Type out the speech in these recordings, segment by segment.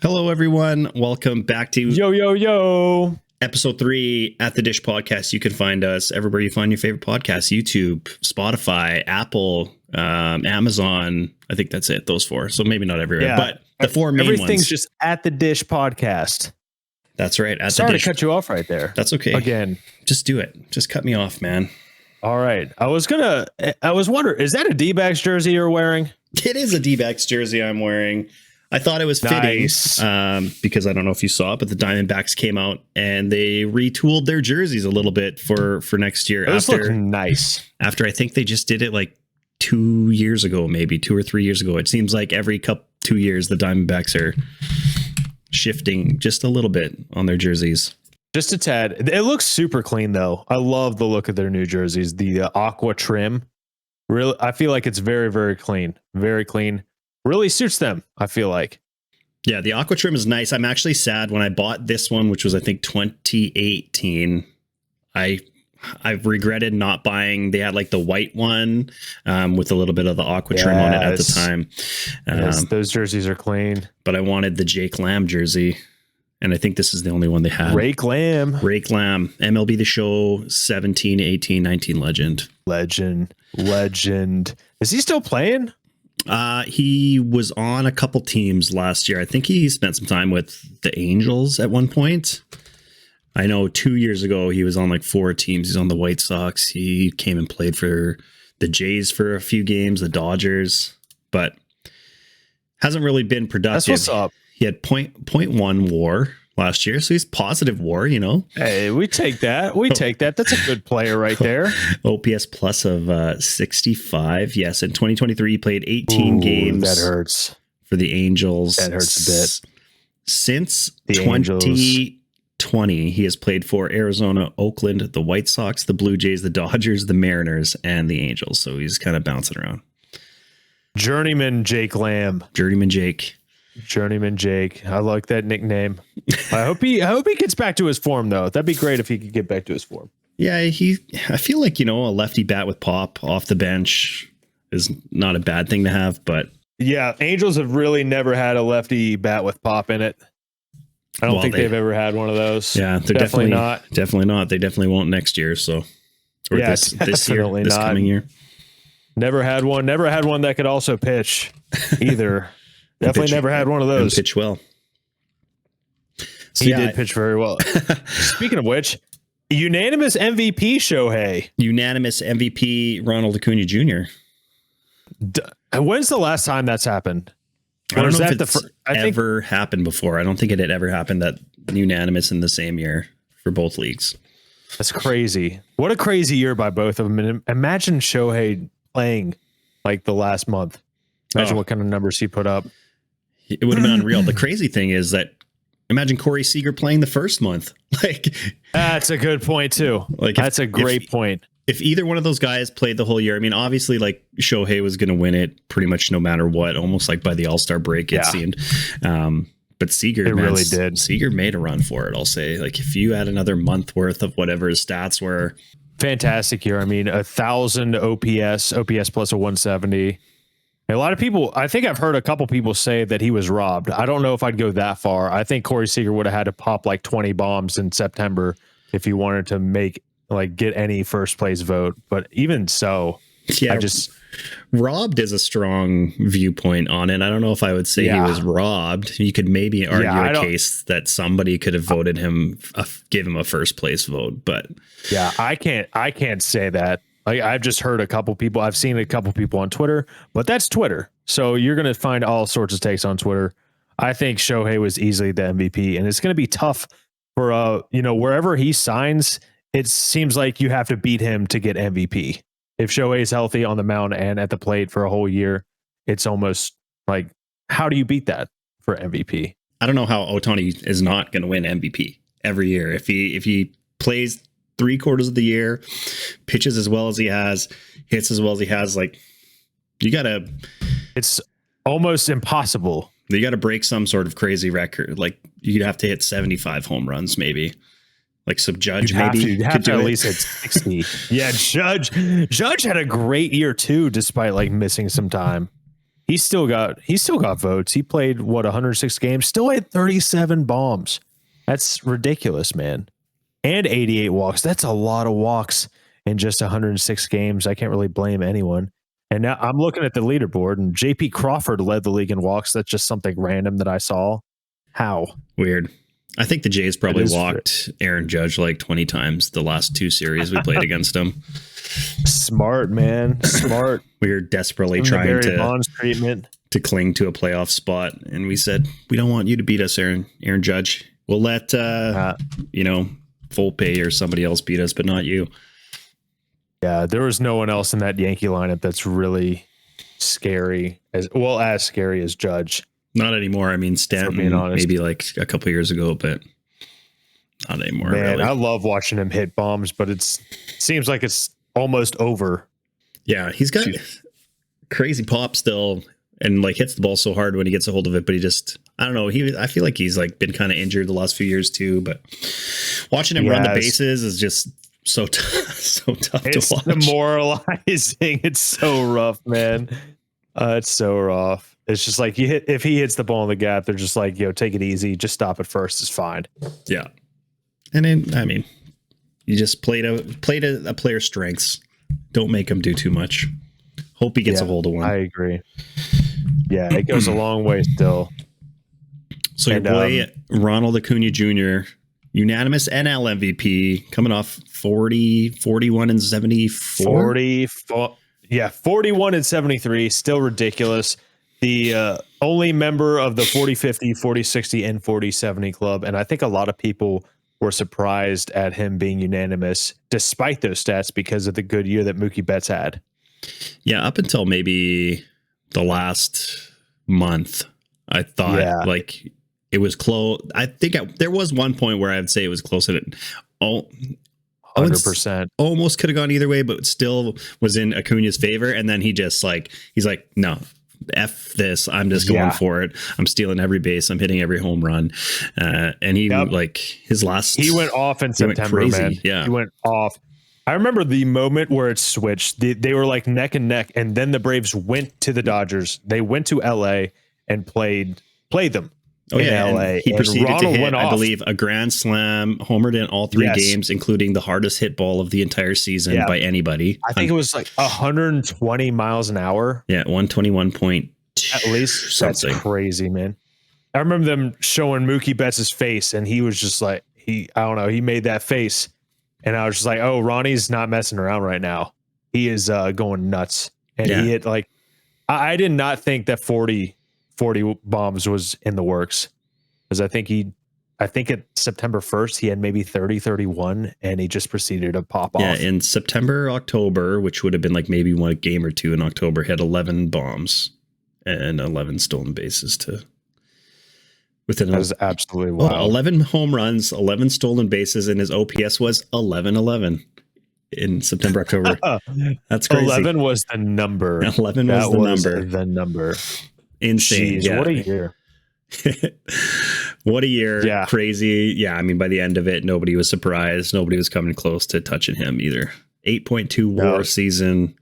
Hello, everyone. Welcome back to Yo. episode 3 at the Dish Podcast. You can find us everywhere you find your favorite podcasts: YouTube, Spotify, Apple, Amazon. I think that's it. Those 4. So maybe not everywhere, but the 4 main Everything's ones. just at the Dish Podcast. That's right. Sorry to cut you off right there. That's okay. Again. Just do it. Just cut me off, man. All right. I was wondering, is that a D-backs jersey you're wearing? It is a D-backs jersey I'm wearing. I thought it was fitting because I don't know if you saw it, but the Diamondbacks came out and they retooled their jerseys a little bit for next year. Those look nice. After I think they just did it like 2 years ago, maybe 2 or 3 years ago. It seems like every 2 years the Diamondbacks are shifting just a little bit on their jerseys. Just a tad. It looks super clean though. I love the look of their new jerseys. The aqua trim. Really, I feel like it's very, very clean. Very clean. Really suits them, I feel like. Yeah, the aqua trim is nice. I'm actually sad when I bought this one, which was I think 2018. I've regretted not buying. They had like the white one with a little bit of the aqua trim on it at the time. Those jerseys are clean. But I wanted the Jake Lamb jersey, and I think this is the only one they had. Rake Lamb, MLB The Show 17, 18, 19 legend. Is he still playing? He was on a couple teams last year. I think he spent some time with the Angels at one point. I know 2 years ago he was on like 4 teams. He's on the White Sox. He came and played for the Jays for a few games, the Dodgers, but hasn't really been productive. That's what's up. He had 0.1 WAR last year, so he's positive WAR, you know. Hey, we take that. That's a good player right there. OPS plus of 65. Yes, in 2023 he played 18 games. That hurts. For the Angels. That hurts a bit. Since 2020, he has played for Arizona, Oakland, the White Sox, the Blue Jays, the Dodgers, the Mariners, and the Angels. So he's kind of bouncing around. Journeyman Jake Lamb. Journeyman Jake. I like that nickname. I hope he gets back to his form though. That'd be great if he could get back to his form. Yeah, I feel like, a lefty bat with pop off the bench is not a bad thing to have, but yeah, Angels have really never had a lefty bat with pop in it. I don't think they've ever had one of those. Yeah, they're definitely not. Definitely not. They definitely won't next year. So, or yeah, this year, this coming year. Never had one that could also pitch either. Definitely never had one of those. Pitch well. So he did pitch very well. Speaking of which, unanimous MVP Shohei. Unanimous MVP Ronald Acuna Jr. When's the last time that's happened? I don't know if it's ever happened before. I don't think it had ever happened that unanimous in the same year for both leagues. That's crazy. What a crazy year by both of them. And imagine Shohei playing like the last month. Imagine what kind of numbers he put up. It would have been unreal. The crazy thing is that imagine Corey Seager playing the first month. Like, that's a good point too. Like, that's a great point. If either one of those guys played the whole year, I mean, obviously, like Shohei was going to win it pretty much no matter what. Almost like by the All-Star break, it seemed. But Seager, really did. Seager made a run for it. I'll say, like, if you had another month worth of whatever his stats were, fantastic year. I mean, 1,000 OPS plus a 170. A lot of people, I think I've heard a couple people say that he was robbed. I don't know if I'd go that far. I think Corey Seager would have had to pop like 20 bombs in September if he wanted to get any first place vote. But even so, yeah, robbed is a strong viewpoint on it. I don't know if I would say he was robbed. You could maybe argue a case that somebody could have voted him, give him a first place vote. But yeah, I can't say that. Like, I've just heard a couple people. I've seen a couple people on Twitter, but that's Twitter. So you're going to find all sorts of takes on Twitter. I think Shohei was easily the MVP, and it's going to be tough for wherever he signs. It seems like you have to beat him to get MVP. If Shohei is healthy on the mound and at the plate for a whole year, it's almost like, how do you beat that for MVP? I don't know how Ohtani is not going to win MVP every year if he plays 3/4 of the year, pitches as well as he has, hits as well as he has. Like, it's almost impossible. You got to break some sort of crazy record. Like, you'd have to hit 75 home runs, maybe. Like, some Judge you have to at least hit 60. Yeah, Judge had a great year too, despite like missing some time. He still got votes. He played 106 games, still had 37 bombs. That's ridiculous, man. And 88 walks. That's a lot of walks in just 106 games. I can't really blame anyone. And now I'm looking at the leaderboard, and JP Crawford led the league in walks. That's just something random that I saw. How weird. I think the Jays probably walked Aaron Judge like 20 times the last 2 series we played against him. Smart, man. Smart. We were desperately trying to cling to a playoff spot. And we said, we don't want you to beat us, Aaron Judge. We'll let, Volpe or somebody else beat us, but not you. Yeah, there was no one else in that Yankee lineup that's really scary, as scary as Judge. Not anymore. I mean, Stanton maybe like a couple years ago, but not anymore. Man, really. I love watching him hit bombs, but it seems like it's almost over. Yeah, he's got crazy pop still, and like hits the ball so hard when he gets a hold of it. But he just, I don't know. I feel like he's like been kind of injured the last few years too. But watching him run the bases is just so tough to watch. It's demoralizing. It's so rough, man. It's so rough. It's just like if he hits the ball in the gap, they're just like, take it easy. Just stop it first. It's fine. Yeah. And then, I mean, you just played a player's strengths. Don't make him do too much. Hope he gets a hold of one. I agree. Yeah, it goes a long way still. So your boy, Ronald Acuna Jr., unanimous NL MVP, coming off 41 and 74. 41 and 73, still ridiculous. The only member of the 40-50, 40-60, and 40-70 club. And I think a lot of people were surprised at him being unanimous, despite those stats, because of the good year that Mookie Betts had. Yeah, up until maybe the last month, I thought like it was close. I think there was one point where I would say it was close at 100%. Almost could have gone either way, but still was in Acuna's favor. And then he's like, no, F this. I'm just going for it. I'm stealing every base. I'm hitting every home run. And he his last, he went off in September, man. Yeah. He went off. I remember the moment where it switched. They were like neck and neck. And then the Braves went to the Dodgers. They went to LA and played them. Oh, yeah. LA. He proceeded to hit, I believe, a grand slam, homered in all 3 games, including the hardest hit ball of the entire season by anybody. I think it was like 120 miles an hour. Yeah, 121.2. At least. Something. That's crazy, man. I remember them showing Mookie Betts' face, and he was just like, he made that face. And I was just like, oh, Ronnie's not messing around right now. He is going nuts. And he hit like, I did not think that 40 bombs was in the works, because I think at September 1st he had maybe 31, and he just proceeded to pop off. Yeah, in September, October, which would have been like maybe one game or two in October, he had 11 bombs and 11 stolen bases that was absolutely wild. 11 home runs, 11 stolen bases, and his OPS was 11-11 in September, October. That's crazy. 11 was the number. 11 was the number. Insane. Jeez, what a year. What a year. Yeah. Crazy. Yeah. I mean, by the end of it, nobody was surprised. Nobody was coming close to touching him either. 8.2 WAR season.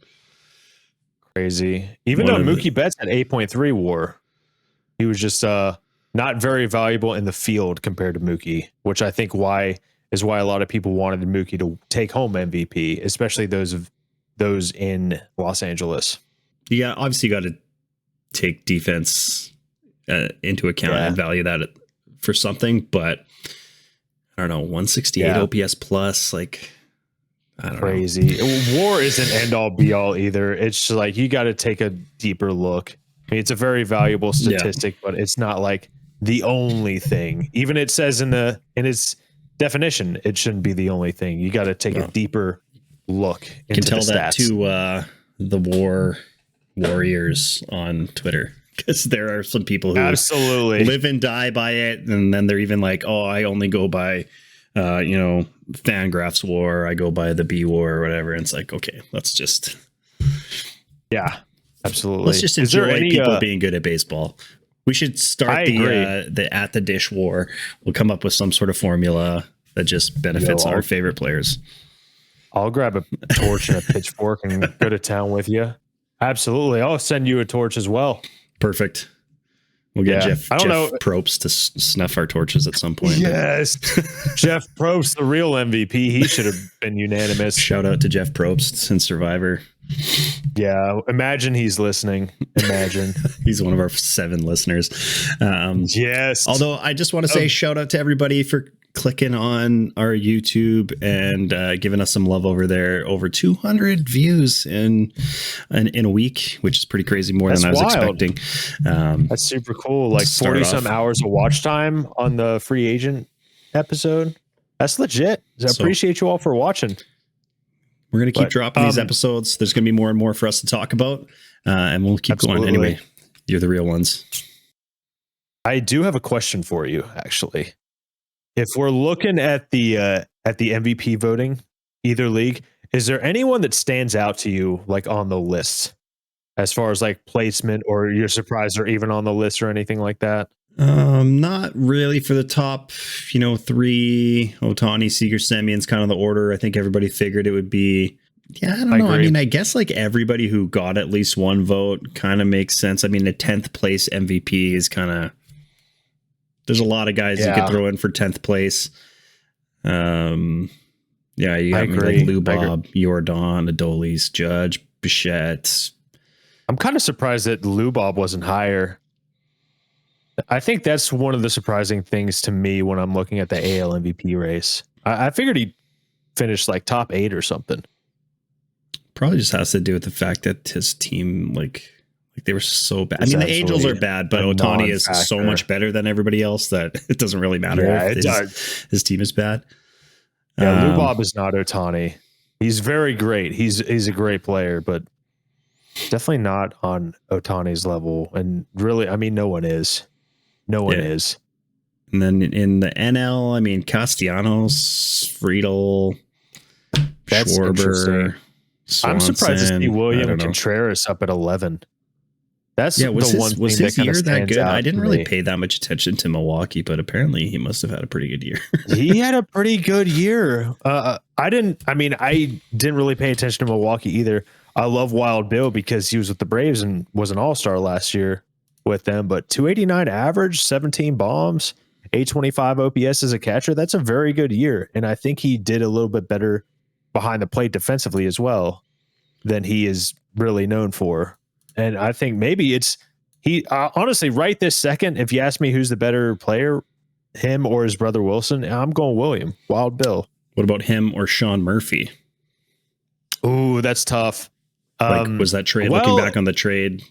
Crazy. Even though Mookie Betts had 8.3 WAR, he was just not very valuable in the field compared to Mookie, which I think is why a lot of people wanted Mookie to take home MVP, especially those in Los Angeles. Yeah, obviously you got to take defense into account and value that for something, but I don't know, 168 OPS plus, like, I don't know. Crazy. WAR isn't end all be all either. It's just like, you got to take a deeper look. I mean, it's a very valuable statistic, but it's not like the only thing. Even it says in its definition, it shouldn't be the only thing. You got to take a deeper look into the stats. You can tell that to the warriors on Twitter, because there are some people who absolutely live and die by it, and then they're even like, oh, I only go by Fangraphs WAR, I go by the B WAR or whatever. And it's like, okay, let's just absolutely, let's just enjoy people being good at baseball. We should start the at the dish WAR. We'll come up with some sort of formula that just benefits our favorite players. I'll grab a torch and a pitchfork and go to town with you. Absolutely. I'll send you a torch as well. Perfect. We'll get Jeff know. Probst to snuff our torches at some point. Yes. Jeff Probst, the real MVP. He should have been unanimous. Shout out to Jeff Probst and Survivor. Yeah. Imagine he's listening. Imagine. He's one of our 7 listeners. Yes. Although I just want to say shout out to everybody for clicking on our YouTube and giving us some love over there. Over 200 views in a week, which is pretty crazy, more than I was expecting. That's super cool. Like 40 some hours of watch time on the free agent episode. That's legit. I appreciate you all for watching. We're going to keep dropping these episodes. There's going to be more and more for us to talk about, and we'll keep going anyway. You're the real ones. I do have a question for you, actually. If we're looking at the MVP voting, either league, is there anyone that stands out to you like on the list as far as like placement, or you're surprised they're even on the list or anything like that? Not really for the top, 3. Ohtani, Seager, Semion's kind of the order. I think everybody figured it would be. Yeah, I don't know. I mean, I guess like everybody who got at least one vote kind of makes sense. I mean, the 10th place MVP is kind of. There's a lot of guys you could throw in for 10th place. You got me like Lou Bob, Jordan, Adolis, Judge, Bichette. I'm kind of surprised that Lou Bob wasn't higher. I think that's one of the surprising things to me when I'm looking at the AL MVP race. I figured he'd finish like top 8 or something. Probably just has to do with the fact that his team, like they were so bad. I mean, the Angels are bad, but Ohtani is so much better than everybody else that it doesn't really matter if his team is bad. Yeah, Lou Bob is not Ohtani. He's very great. He's a great player, but definitely not on Ohtani's level. And really, I mean, no one is. No one is. And then in the NL, I mean, Castellanos, Friedel, Schwarber. Swanson, I'm surprised to see William Contreras up at 11. That's the one thing was his that year that good? I didn't really me. pay that much attention to Milwaukee, but apparently he must have had a pretty good year. He had a pretty good year. I didn't really pay attention to Milwaukee either. I love Wild Bill because he was with the Braves and was an all-star last year with them, but 289 average, 17 bombs, 825 OPS as a catcher. That's a very good year. And I think he did a little bit better behind the plate defensively as well than he is really known for. And I think maybe honestly, right this second, if you ask me who's the better player, him or his brother Wilson, I'm going William, Wild Bill. What about him or Sean Murphy? Ooh, that's tough. Was that trade, looking back on the trade?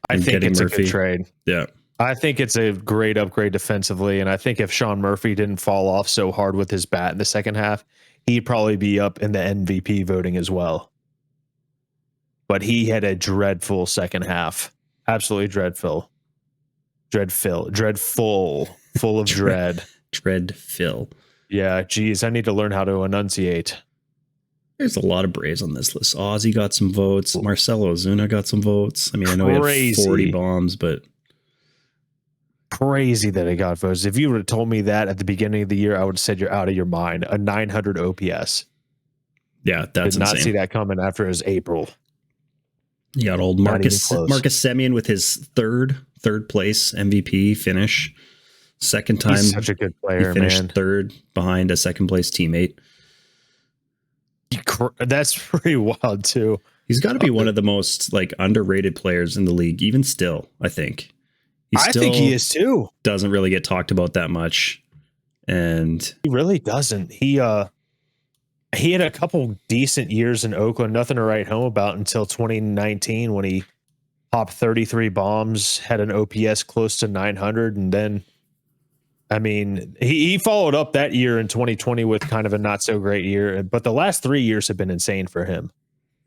I think it's Murphy? A good trade. Yeah. I think it's a great upgrade defensively. And I think if Sean Murphy didn't fall off so hard with his bat in the second half, he'd probably be up in the MVP voting as well. But he had a dreadful second half. Absolutely dreadful. Full of dread. Dreadful. Yeah, geez, I need to learn how to enunciate. There's a lot of Braves on this list. Ozzy got some votes. Marcelo Ozuna got some votes. I mean, I know he had 40 bombs, but crazy that he got votes. If you would have told me that at the beginning of the year, I would have said you're out of your mind. A 900 OPS. Yeah, that's did not insane. See that coming after his April. You got old Marcus Semien with his third place MVP finish. Second time, he's such a good player. He finished third behind a second place teammate. That's pretty wild too. He's got to be one of the most underrated players in the league, even still. I think. I think he is too. Doesn't really get talked about that much, and he really doesn't. He had a couple decent years in Oakland, nothing to write home about until 2019 when he popped 33 bombs, had an OPS close to 900, and then, I mean, he followed up that year in 2020 with kind of a not so great year, but the last 3 years have been insane for him.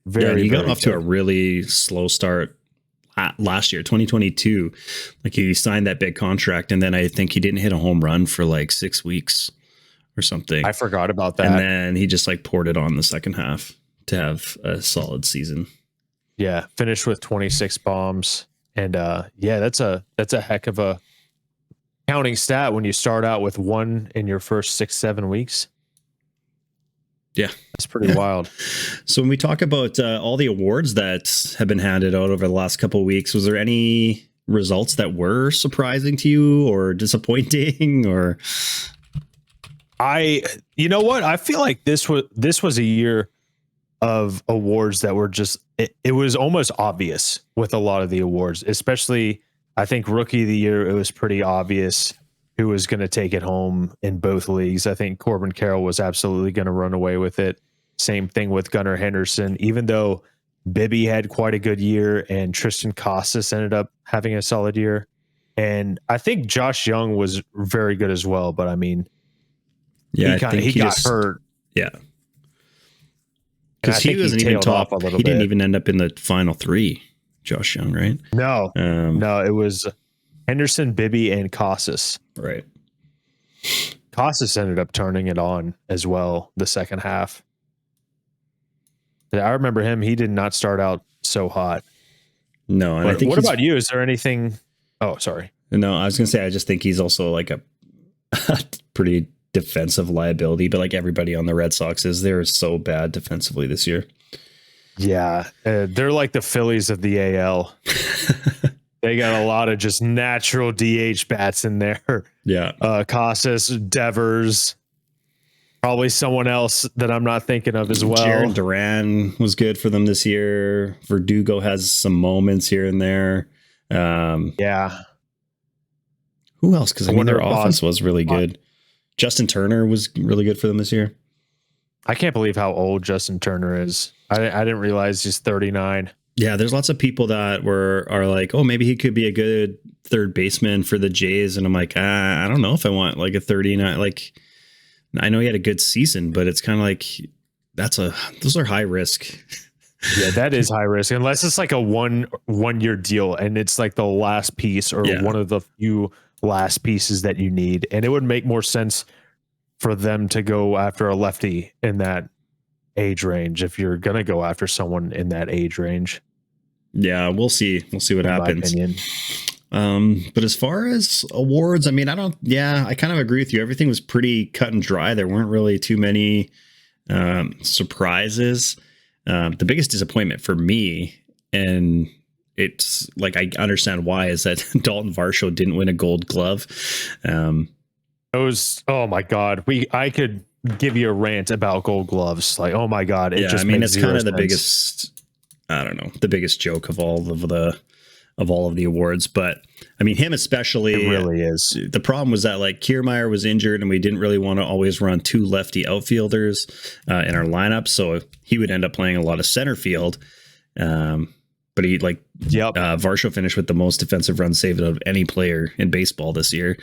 He got off to a really slow start last year, 2022. He signed that big contract, and then I think he didn't hit a home run for 6 weeks. Or something. I forgot about that. And then he just poured it on the second half to have a solid season. Yeah, finished with 26 bombs. And that's a heck of a counting stat when you start out with one in your first 6-7 weeks. Yeah. That's pretty wild. So when we talk about all the awards that have been handed out over the last couple of weeks, was there any results that were surprising to you or disappointing? Or you know what? I feel like this was a year of awards that were just it was almost obvious with a lot of the awards, especially I think rookie of the year. It was pretty obvious who was going to take it home in both leagues. I think Corbin Carroll was absolutely going to run away with it. Same thing with Gunnar Henderson, even though Bibby had quite a good year and Tristan Costas ended up having a solid year. And I think Josh Young was very good as well. But I mean, yeah, he got hurt. Yeah. Because he wasn't even top. He didn't even end up in the final three, Josh Young, right? No, no, it was Henderson, Bibby, and Costas. Right. Costas ended up turning it on as well the second half. I remember him. He did not start out so hot. No, and I think what about you? Is there anything? Oh, sorry. No, I was gonna say I just think he's also like a pretty defensive liability, but like everybody on the Red Sox is, they're so bad defensively this year. Yeah, they're like the Phillies of the AL. They got a lot of just natural DH bats in there. Yeah. Costas, Devers, probably someone else that I'm not thinking of as well. Jaron Duran was good for them this year. Verdugo has some moments here and there. Yeah. Who else? Because I mean, their offense was really good. Justin Turner was really good for them this year. I can't believe how old Justin Turner is. I didn't realize he's 39. Yeah, there's lots of people that are like, oh, maybe he could be a good third baseman for the Jays, and I'm like, I don't know if I want like a 39. Like, I know he had a good season, but it's kind of like those are high risk. Yeah, that is high risk unless it's like a one year deal and it's like the last piece or one of the few last pieces that you need, and it would make more sense for them to go after a lefty in that age range if you're gonna go after someone in that age range. Yeah, we'll see. We'll see what happens. But as far as awards, I mean, I kind of agree with you. Everything was pretty cut and dry. There weren't really too many surprises. The biggest disappointment for me, and it's like I understand why, is that Dalton Varsho didn't win a Gold Glove. Oh my God, I could give you a rant about Gold Gloves. Like, oh my God, it's kind of the biggest. I don't know, the biggest joke of all of the awards, but I mean, him especially, it really is. The problem was that like Kiermaier was injured and we didn't really want to always run two lefty outfielders in our lineup. So he would end up playing a lot of center field. But he Varsho finished with the most defensive runs saved of any player in baseball this year.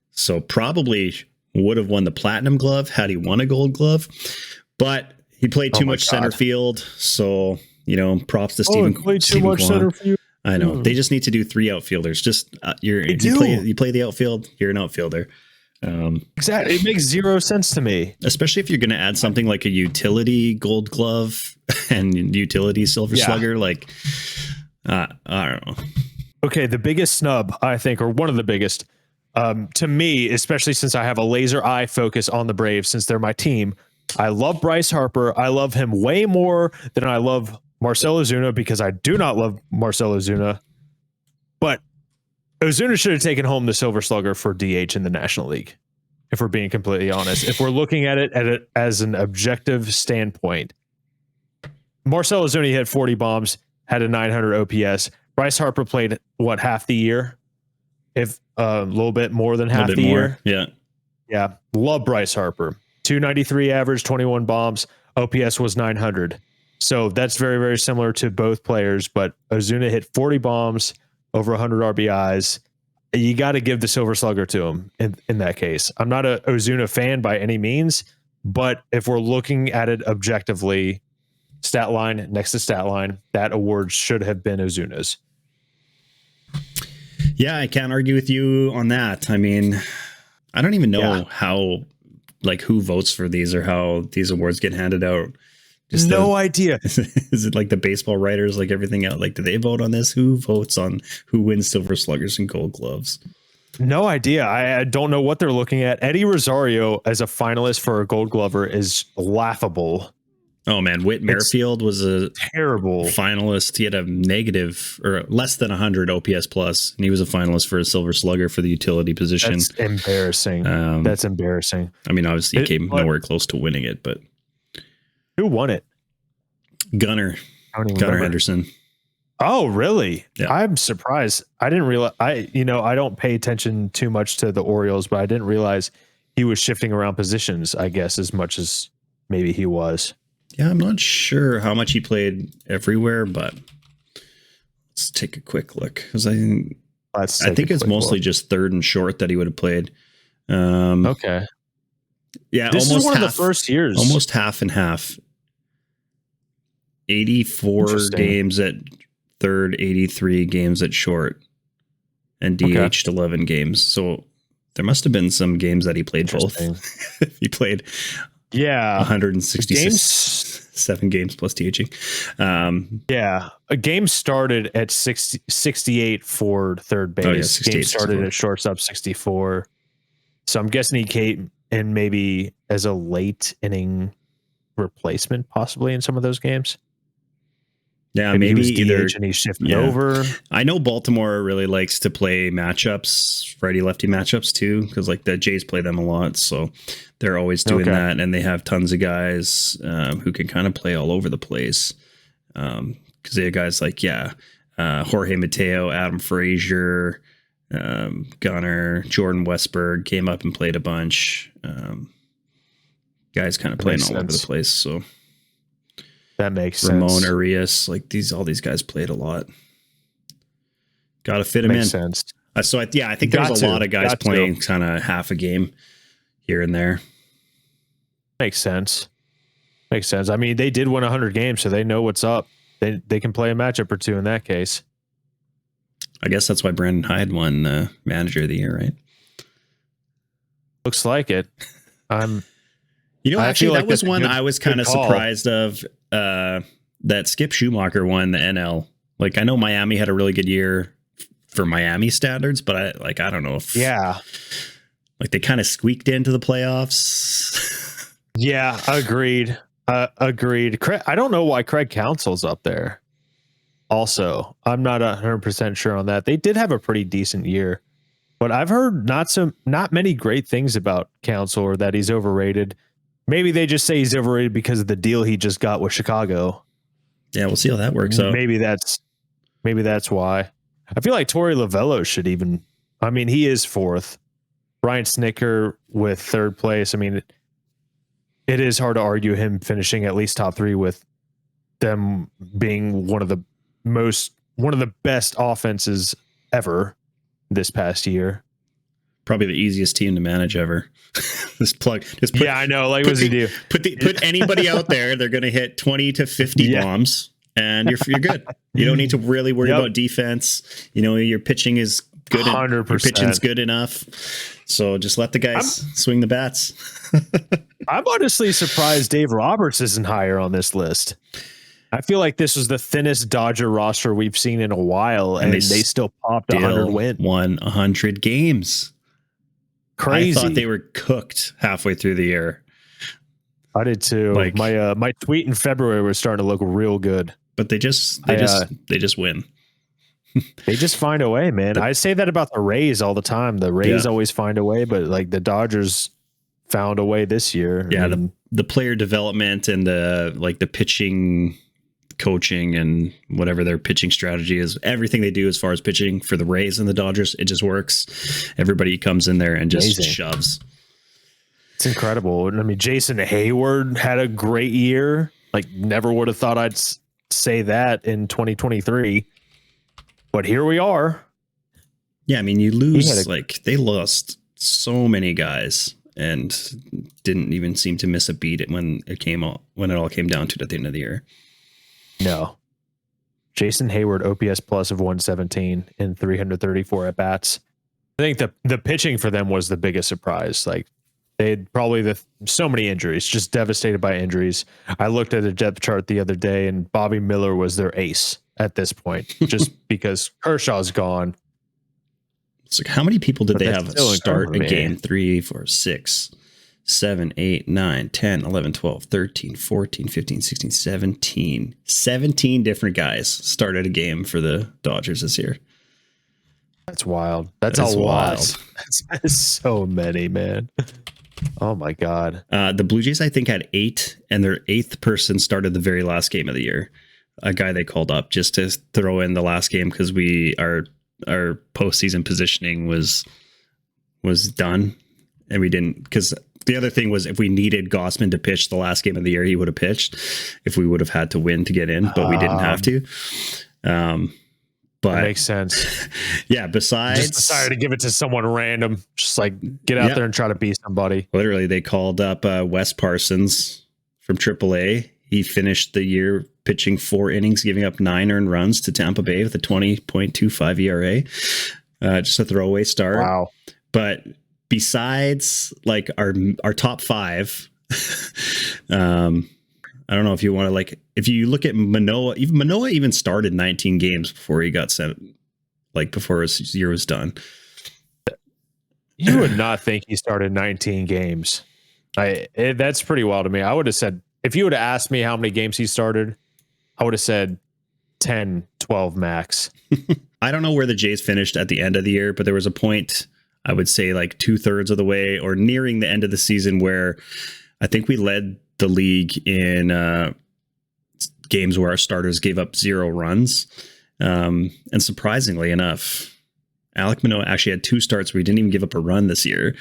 So probably would have won the Platinum Glove had he won a Gold Glove, but he played too much center field. So, props to Stephen. Played too much center field. I know. They just need to do three outfielders. Just you play the outfield, you're an outfielder. Exactly. It makes zero sense to me. Especially if you're going to add something like a utility Gold Glove and utility Silver Slugger. Like, I don't know. Okay, the biggest snub, I think, or one of the biggest, to me, especially since I have a laser eye focus on the Braves, since they're my team. I love Bryce Harper. I love him way more than I love Marcell Ozuna, because I do not love Marcell Ozuna. But Ozuna should have taken home the Silver Slugger for DH in the National League, if we're being completely honest. If we're looking at it as an objective standpoint, Marcell Ozuna hit 40 bombs, had a 900 OPS. Bryce Harper played, half the year? If a little bit more than half the year. Yeah. Yeah. Love Bryce Harper. 293 average, 21 bombs. OPS was 900. So that's very, very similar to both players, but Ozuna hit 40 bombs, over 100 RBIs. You got to give the Silver Slugger to him in that case. I'm not a Ozuna fan by any means, but if we're looking at it objectively, stat line next to stat line, that award should have been Ozuna's. Yeah, I can't argue with you on that. I mean, I don't even know how, who votes for these or how these awards get handed out. Just no idea. Is it like the baseball writers, like everything else? Like, do they vote on this? Who votes on who wins Silver Sluggers and Gold Gloves? No idea. I don't know what they're looking at. Eddie Rosario as a finalist for a Gold Glover is laughable. Oh man, Whit Merrifield was a Terrible finalist. He had a negative or less than 100 OPS plus, and he was a finalist for a Silver Slugger for the utility position. That's embarrassing. That's embarrassing. I mean, obviously, he came nowhere close to winning it, but who won it? Gunnar Henderson. Oh, really? Yeah. I'm surprised. I didn't realize. I don't pay attention too much to the Orioles, but I didn't realize he was shifting around positions, I guess, as much as maybe he was. Yeah, I'm not sure how much he played everywhere, but let's take a quick look, because I think it's mostly just third and short that he would have played. Okay. Yeah, this is one of the first years. Almost half and half. 84 games at third, 83 games at short, and DH'd 11 games. So there must have been some games that he played both. He played 167 games plus DHing. A game started at 68 for third base. Game started at shortstop 64. So I'm guessing he came in maybe as a late inning replacement, possibly in some of those games. Yeah, maybe either DH and he's shifting over. I know Baltimore really likes to play matchups, righty-lefty matchups too, because like the Jays play them a lot, so they're always doing that, and they have tons of guys who can kind of play all over the place. Because they have guys like Jorge Mateo, Adam Frazier, Gunnar, Jordan Westberg came up and played a bunch. Guys kind of playing all over the place, so. That makes Ramon sense. Arias, all these guys played a lot. Got to fit him in. Sense. So I think there's a lot of guys playing kind of half a game here and there. Makes sense. I mean, they did win 100 games, so they know what's up. They can play a matchup or two in that case. I guess that's why Brandon Hyde won Manager of the Year, right? Looks like it. Actually, that was one I was kind of surprised of. That Skip Schumacher won the NL. Like, I know Miami had a really good year for Miami standards, but I don't know if they kind of squeaked into the playoffs. Yeah, agreed. Agreed. I don't know why Craig Counsell's up there. Also, I'm not 100% sure on that. They did have a pretty decent year, but I've heard not many great things about Counsell, or that he's overrated. Maybe they just say he's overrated because of the deal he just got with Chicago. Yeah, we'll see how that works out. Maybe that's why. I feel like Torey Lovello should even. I mean, he is fourth. Brian Snicker with third place. I mean, it is hard to argue him finishing at least top three with them being one of the best offenses ever this past year. Probably the easiest team to manage ever. I know. Like, what does he do? Put anybody out there, they're going to hit 20 to 50 bombs, and you're good. You don't need to really worry about defense. Your pitching is good. 100%. Your pitching's good enough. So just let the guys swing the bats. I'm honestly surprised Dave Roberts isn't higher on this list. I feel like this was the thinnest Dodger roster we've seen in a while, and they still popped 100 wins. Won 100 games. Crazy. I thought they were cooked halfway through the year. I did too. Like, my tweet in February was starting to look real good. But they just win. They just find a way, man. I say that about the Rays all the time. The Rays always find a way, but like the Dodgers found a way this year. Yeah, the player development and the pitching coaching and whatever their pitching strategy is, everything they do as far as pitching for the Rays and the Dodgers, it just works. Everybody comes in there and just shoves. It's incredible. I mean, Jason Hayward had a great year. Like, never would have thought I'd say that in 2023, but here we are. Yeah, I mean, you lose they lost so many guys and didn't even seem to miss a beat when it all came down to it at the end of the year. No. Jason Hayward, OPS plus of 117 in 334 at bats. I think the pitching for them was the biggest surprise. Like, they had probably so many injuries, just devastated by injuries. I looked at a depth chart the other day, and Bobby Miller was their ace at this point, just because Kershaw's gone. It's like, how many people did they have start a man. game? 3, 4, 6, 7, 8, 9, 10, 11, 12, 13, 14, 15, 16, 17. 17 different guys started a game for the Dodgers this year. That's wild. That's a lot. That's so many, man. Oh my God. The Blue Jays, I think, had 8, and their 8th person started the very last game of the year. A guy they called up just to throw in the last game because our postseason positioning was done, and we didn't, because the other thing was if we needed Gossman to pitch the last game of the year, he would have pitched if we would have had to win to get in, but we didn't have to. But that makes sense. Yeah. Besides, just decided to give it to someone random. Just like get out there and try to be somebody. Literally, they called up Wes Parsons from AAA. He finished the year pitching 4 innings, giving up 9 earned runs to Tampa Bay with a 20.25 ERA. Just a throwaway start. Wow. But besides like our top 5, I don't know if you want to, like, if you look at Manoah even started 19 games before he got sent, like before his year was done. You would not think he started 19 games. That's pretty wild to me. I would have said, if you would have asked me how many games he started, I would have said 10, 12 max. I don't know where the Jays finished at the end of the year, but there was a point, I would say like 2/3 of the way or nearing the end of the season, where I think we led the league in games where our starters gave up 0 runs. And surprisingly enough, Alek Manoah actually had 2 starts where he didn't even give up a run this year.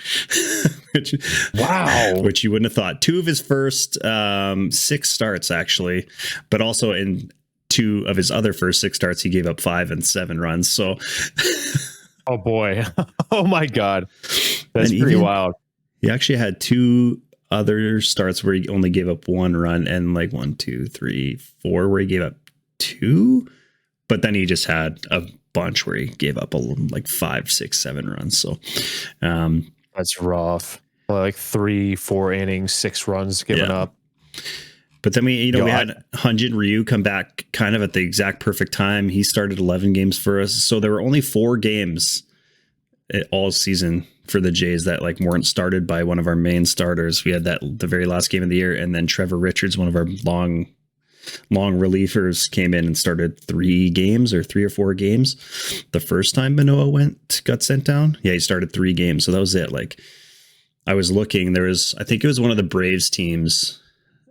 Which you wouldn't have thought. 2 of his first 6 starts, actually, but also in 2 of his other first 6 starts, he gave up 5 and 7 runs. So, oh boy, oh my God, that's pretty wild. He actually had 2 other starts where he only gave up 1 run, and like 1, 2, 3, 4 where he gave up 2, but then he just had a bunch where he gave up like 5, 6, 7 runs. So that's rough. Like 3, 4 innings, 6 runs given up. But then we had Hyunjin Ryu come back kind of at the exact perfect time. He started 11 games for us. So there were only 4 games all season for the Jays that like weren't started by one of our main starters. We had the very last game of the year, and then Trevor Richards, one of our long relievers, came in and started 3 games or 3 or 4 games. The first time Manoah got sent down, he started 3 games. So that was it. Like, I was looking, I think it was one of the Braves teams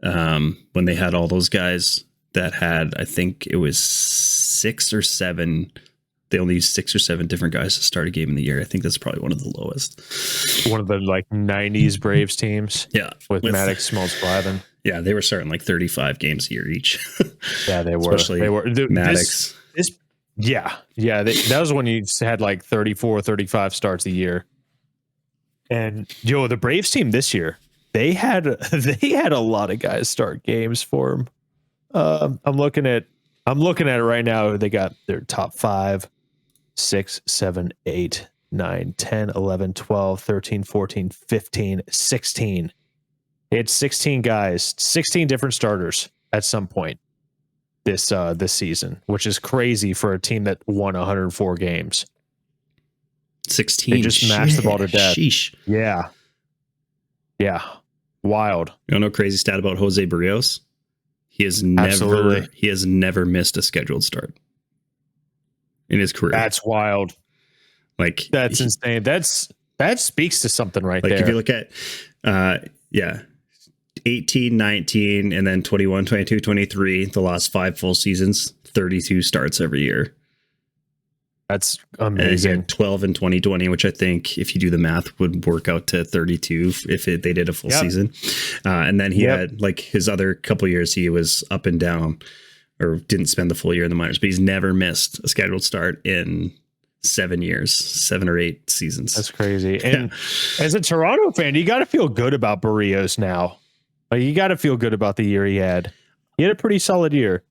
when they had all those guys that had, I think it was 6 or 7. They only used 6 or 7 different guys to start a game in the year. I think that's probably one of the lowest. One of the like 90s Braves teams. Yeah. With Maddox, Smoltz, Glavine. Yeah, they were starting like 35 games a year each. Yeah, they were. Especially Maddox. That was when you had like 34, 35 starts a year. And the Braves team this year, they had a lot of guys start games for them. I'm looking at it right now. They got their top 5, 6, 7, 8, 9, 10, 11, 12, 13, 14, 15, 16. They had 16 guys, 16 different starters at some point this season, which is crazy for a team that won 104 games. 16. They just mashed the ball to death. Sheesh. Yeah. Wild. You know, crazy stat about Jose Barrios? He has never missed a scheduled start in his career. That's wild. Like, that's insane. That speaks to something right there. Like, if you look at 18, 19, and then 21, 22, 23, the last 5 full seasons, 32 starts every year. That's amazing. And 12 in 2020, which I think, if you do the math, would work out to 32 if they did a full season. And then he had, like, his other couple years, he was up and down or didn't spend the full year in the minors, but he's never missed a scheduled start in 7 years, 7 or 8 seasons. That's crazy. And as a Toronto fan, you got to feel good about Barrios now. Like, you got to feel good about the year he had. He had a pretty solid year.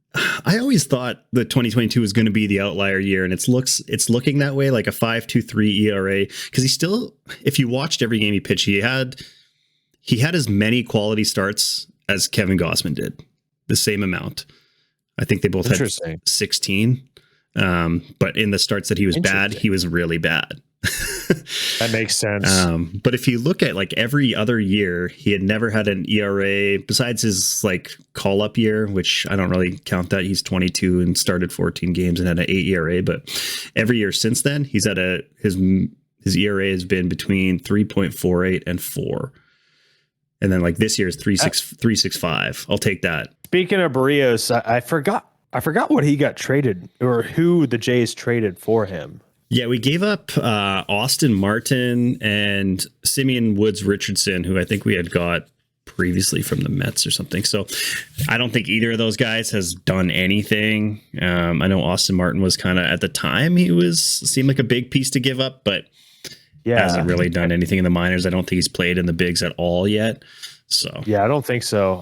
I always thought that 2022 was going to be the outlier year, and it's looking that way, like a 5.23 ERA. Because he still, if you watched every game he pitched, he had as many quality starts as Kevin Gausman did, the same amount. I think they both had 16. But in the starts that he was bad, he was really bad. That makes sense. But if you look at like every other year, he had never had an ERA besides his like call up year, which I don't really count that. He's 22 and started 14 games and had an 8 ERA. But every year since then, he's had his ERA has been between 3.48 and 4. And then like this year's 3.65. I'll take that. Speaking of Barrios, I forgot what he got traded or who the Jays traded for him. Yeah, we gave up Austin Martin and Simeon Woods Richardson, who I think we had got previously from the Mets or something. So I don't think either of those guys has done anything. I know Austin Martin was kind of at the time seemed like a big piece to give up, but hasn't really done anything in the minors. I don't think he's played in the bigs at all yet. So yeah, I don't think so.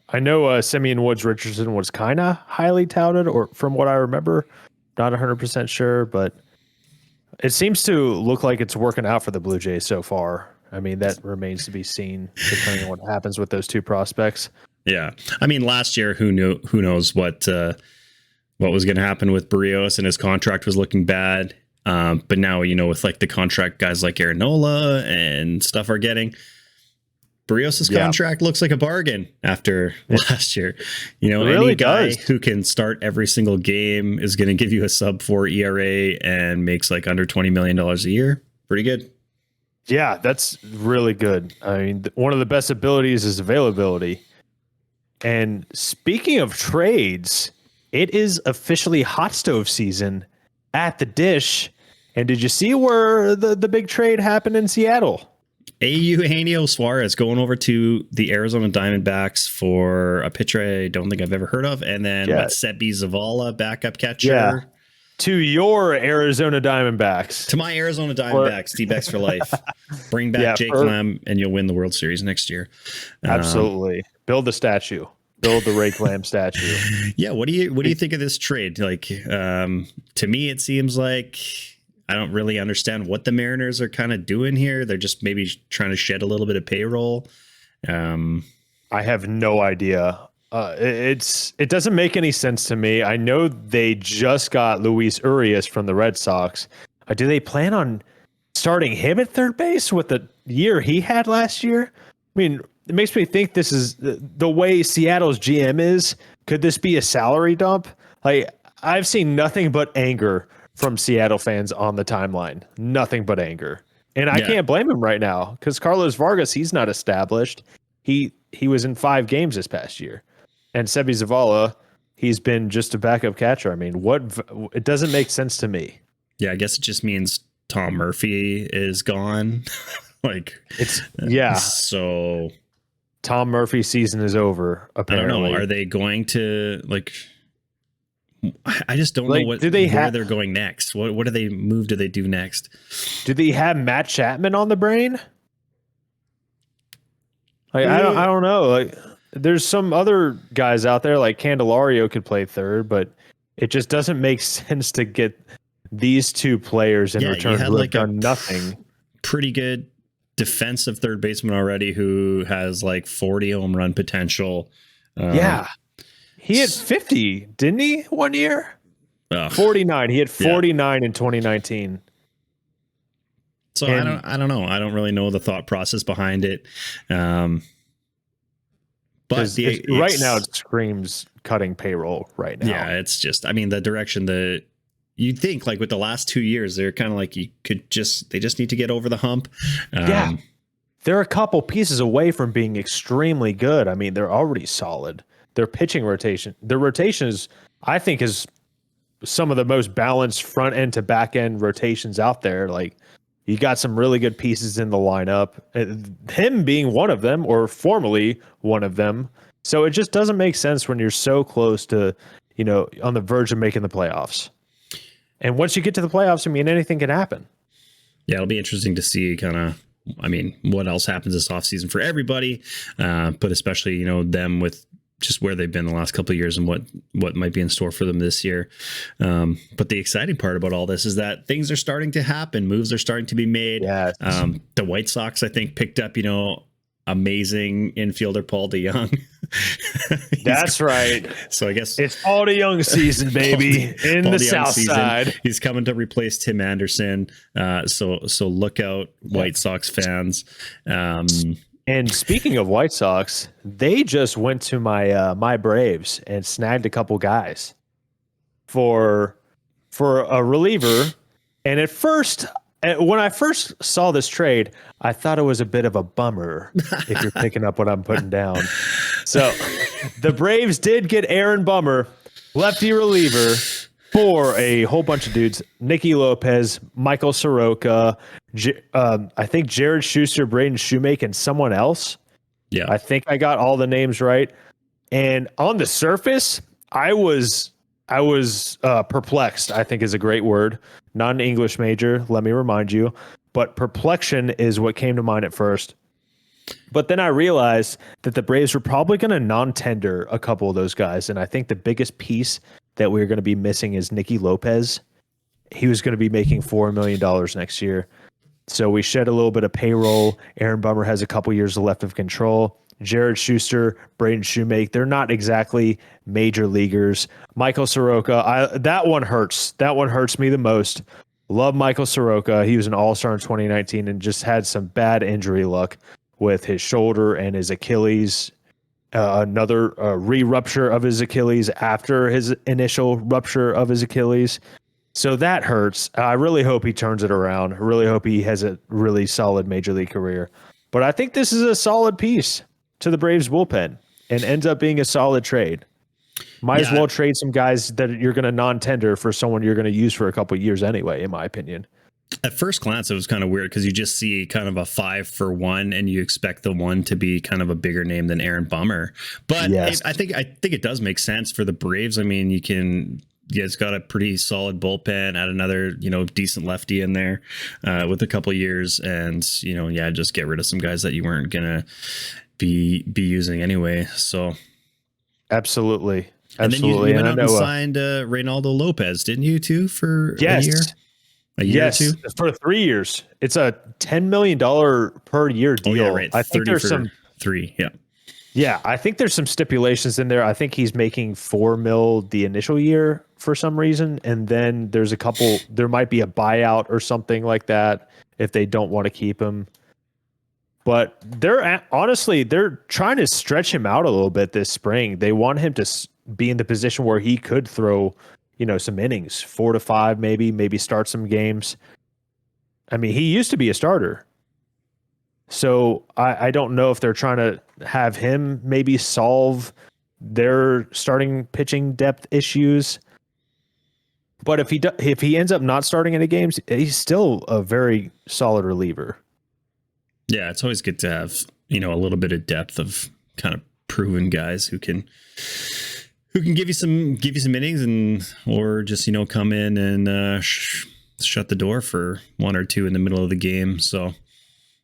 I know Simeon Woods Richardson was kind of highly touted, or from what I remember. Not 100% sure, but it seems to look like it's working out for the Blue Jays so far. I mean, that remains to be seen, depending on what happens with those two prospects. Yeah, I mean, last year, who knows what was going to happen with Barrios, and his contract was looking bad. But now, with like the contract guys like Aaron Nola and stuff are getting, Barrios' contract looks like a bargain after last year. Really any guy does. who can start every single game is going to give you a sub 4 ERA and makes like under $20 million a year. Pretty good. Yeah, that's really good. I mean, one of the best abilities is availability. And speaking of trades, it is officially hot stove season at the Dish. And did you see where the big trade happened in Seattle? Eugenio Suarez going over to the Arizona Diamondbacks for a pitcher I don't think I've ever heard of. And then Sebi Zavala, backup catcher. Yeah. To your Arizona Diamondbacks. To my Arizona Diamondbacks, D-backs for life. Bring back Jake Lamb and you'll win the World Series next year. Absolutely. Build the statue. Build the Ray Lamb statue. Yeah. What do you think of this trade? Like, to me, it seems like I don't really understand what the Mariners are kind of doing here. They're just maybe trying to shed a little bit of payroll. I have no idea. It doesn't make any sense to me. I know they just got Luis Urias from the Red Sox. Do they plan on starting him at third base with the year he had last year? I mean, it makes me think this is the way Seattle's GM is. Could this be a salary dump? Like, I've seen nothing but anger from Seattle fans on the timeline. Nothing but anger. And I can't blame him right now because Carlos Vargas, he's not established. He was in 5 games this past year. And Sebi Zavala, he's been just a backup catcher. I mean, it doesn't make sense to me. Yeah, I guess it just means Tom Murphy is gone. So Tom Murphy's season is over, apparently. I don't know. Are they going to I just don't know where they're going next. What do they do next? Do they have Matt Chapman on the brain? I don't know. Like, there's some other guys out there like Candelario could play third, but it just doesn't make sense to get these two players in return who have done nothing. Pretty good defensive third baseman already who has like 40 home run potential. He had 50, didn't he, one year? 49. He had 49 in 2019. So I don't know. I don't really know the thought process behind it. But right now it screams cutting payroll right now. Yeah, it's just, I mean, the direction that you'd think like with the last 2 years, they're kind of like they just need to get over the hump. They're a couple pieces away from being extremely good. I mean, they're already solid. Their pitching rotation, I think, is some of the most balanced front end to back end rotations out there. Like, you got some really good pieces in the lineup, him being one of them or formerly one of them. So it just doesn't make sense when you're so close to, on the verge of making the playoffs. And once you get to the playoffs, I mean, anything can happen. Yeah, it'll be interesting to see what else happens this offseason for everybody, but especially, them with just where they've been the last couple of years and what might be in store for them this year. But the exciting part about all this is that things are starting to happen. Moves are starting to be made. Yes. The White Sox, I think, picked up, amazing infielder Paul DeYoung. That's right. So I guess it's all the young season, baby, in the South Side. He's coming to replace Tim Anderson. So look out, White Sox fans. And speaking of White Sox, they just went to my Braves and snagged a couple guys for a reliever. And at first, when I first saw this trade, I thought it was a bit of a bummer, if you're picking up what I'm putting down. So the Braves did get Aaron Bummer, lefty reliever, for a whole bunch of dudes: Nicky Lopez, Michael Soroka, I think Jared Schuster, Braden Shoemake, and someone else. Yeah, I think I got all the names right. And on the surface, I was perplexed, I think is a great word. Not an English major, let me remind you. But perplexion is what came to mind at first. But then I realized that the Braves were probably going to non-tender a couple of those guys. And I think the biggest piece that we're going to be missing is Nicky Lopez. He was going to be making $4 million next year. So we shed a little bit of payroll. Aaron Bummer has a couple years left of control. Jared Schuster, Braden Shoemake, they're not exactly major leaguers. Michael Soroka, that one hurts. That one hurts me the most. Love Michael Soroka. He was an all-star in 2019 and just had some bad injury luck with his shoulder and his Achilles. Another re-rupture of his Achilles after his initial rupture of his Achilles. So that hurts. I really hope he turns it around. I really hope he has a really solid major league career. But I think this is a solid piece to the Braves bullpen and ends up being a solid trade. Might as well trade some guys that you're going to non-tender for someone you're going to use for a couple of years anyway, in my opinion. At first glance, it was kind of weird because you just see kind of a 5-for-1 and you expect the one to be kind of a bigger name than Aaron Bummer. But yes. I think it does make sense for the Braves. I mean, it's got a pretty solid bullpen, add another, decent lefty in there with a couple of years, and just get rid of some guys that you weren't gonna be using anyway. So absolutely. And then you went out and signed Reynaldo Lopez, didn't you, too, for a year? A year or two? For 3 years. It's a $10 million per year deal. Oh, yeah, right. I think there's some 3. Yeah. Yeah, I think there's some stipulations in there. I think he's making $4 million the initial year for some reason, and then there might be a buyout or something like that if they don't want to keep him. But they're trying to stretch him out a little bit this spring. They want him to be in the position where he could throw, some innings, 4 to 5, maybe start some games. I mean, he used to be a starter. So I don't know if they're trying to have him maybe solve their starting pitching depth issues. But if he ends up not starting any games, he's still a very solid reliever. Yeah, it's always good to have, a little bit of depth of kind of proven guys who can give you some innings or just, come in and shut the door for 1 or 2 in the middle of the game. So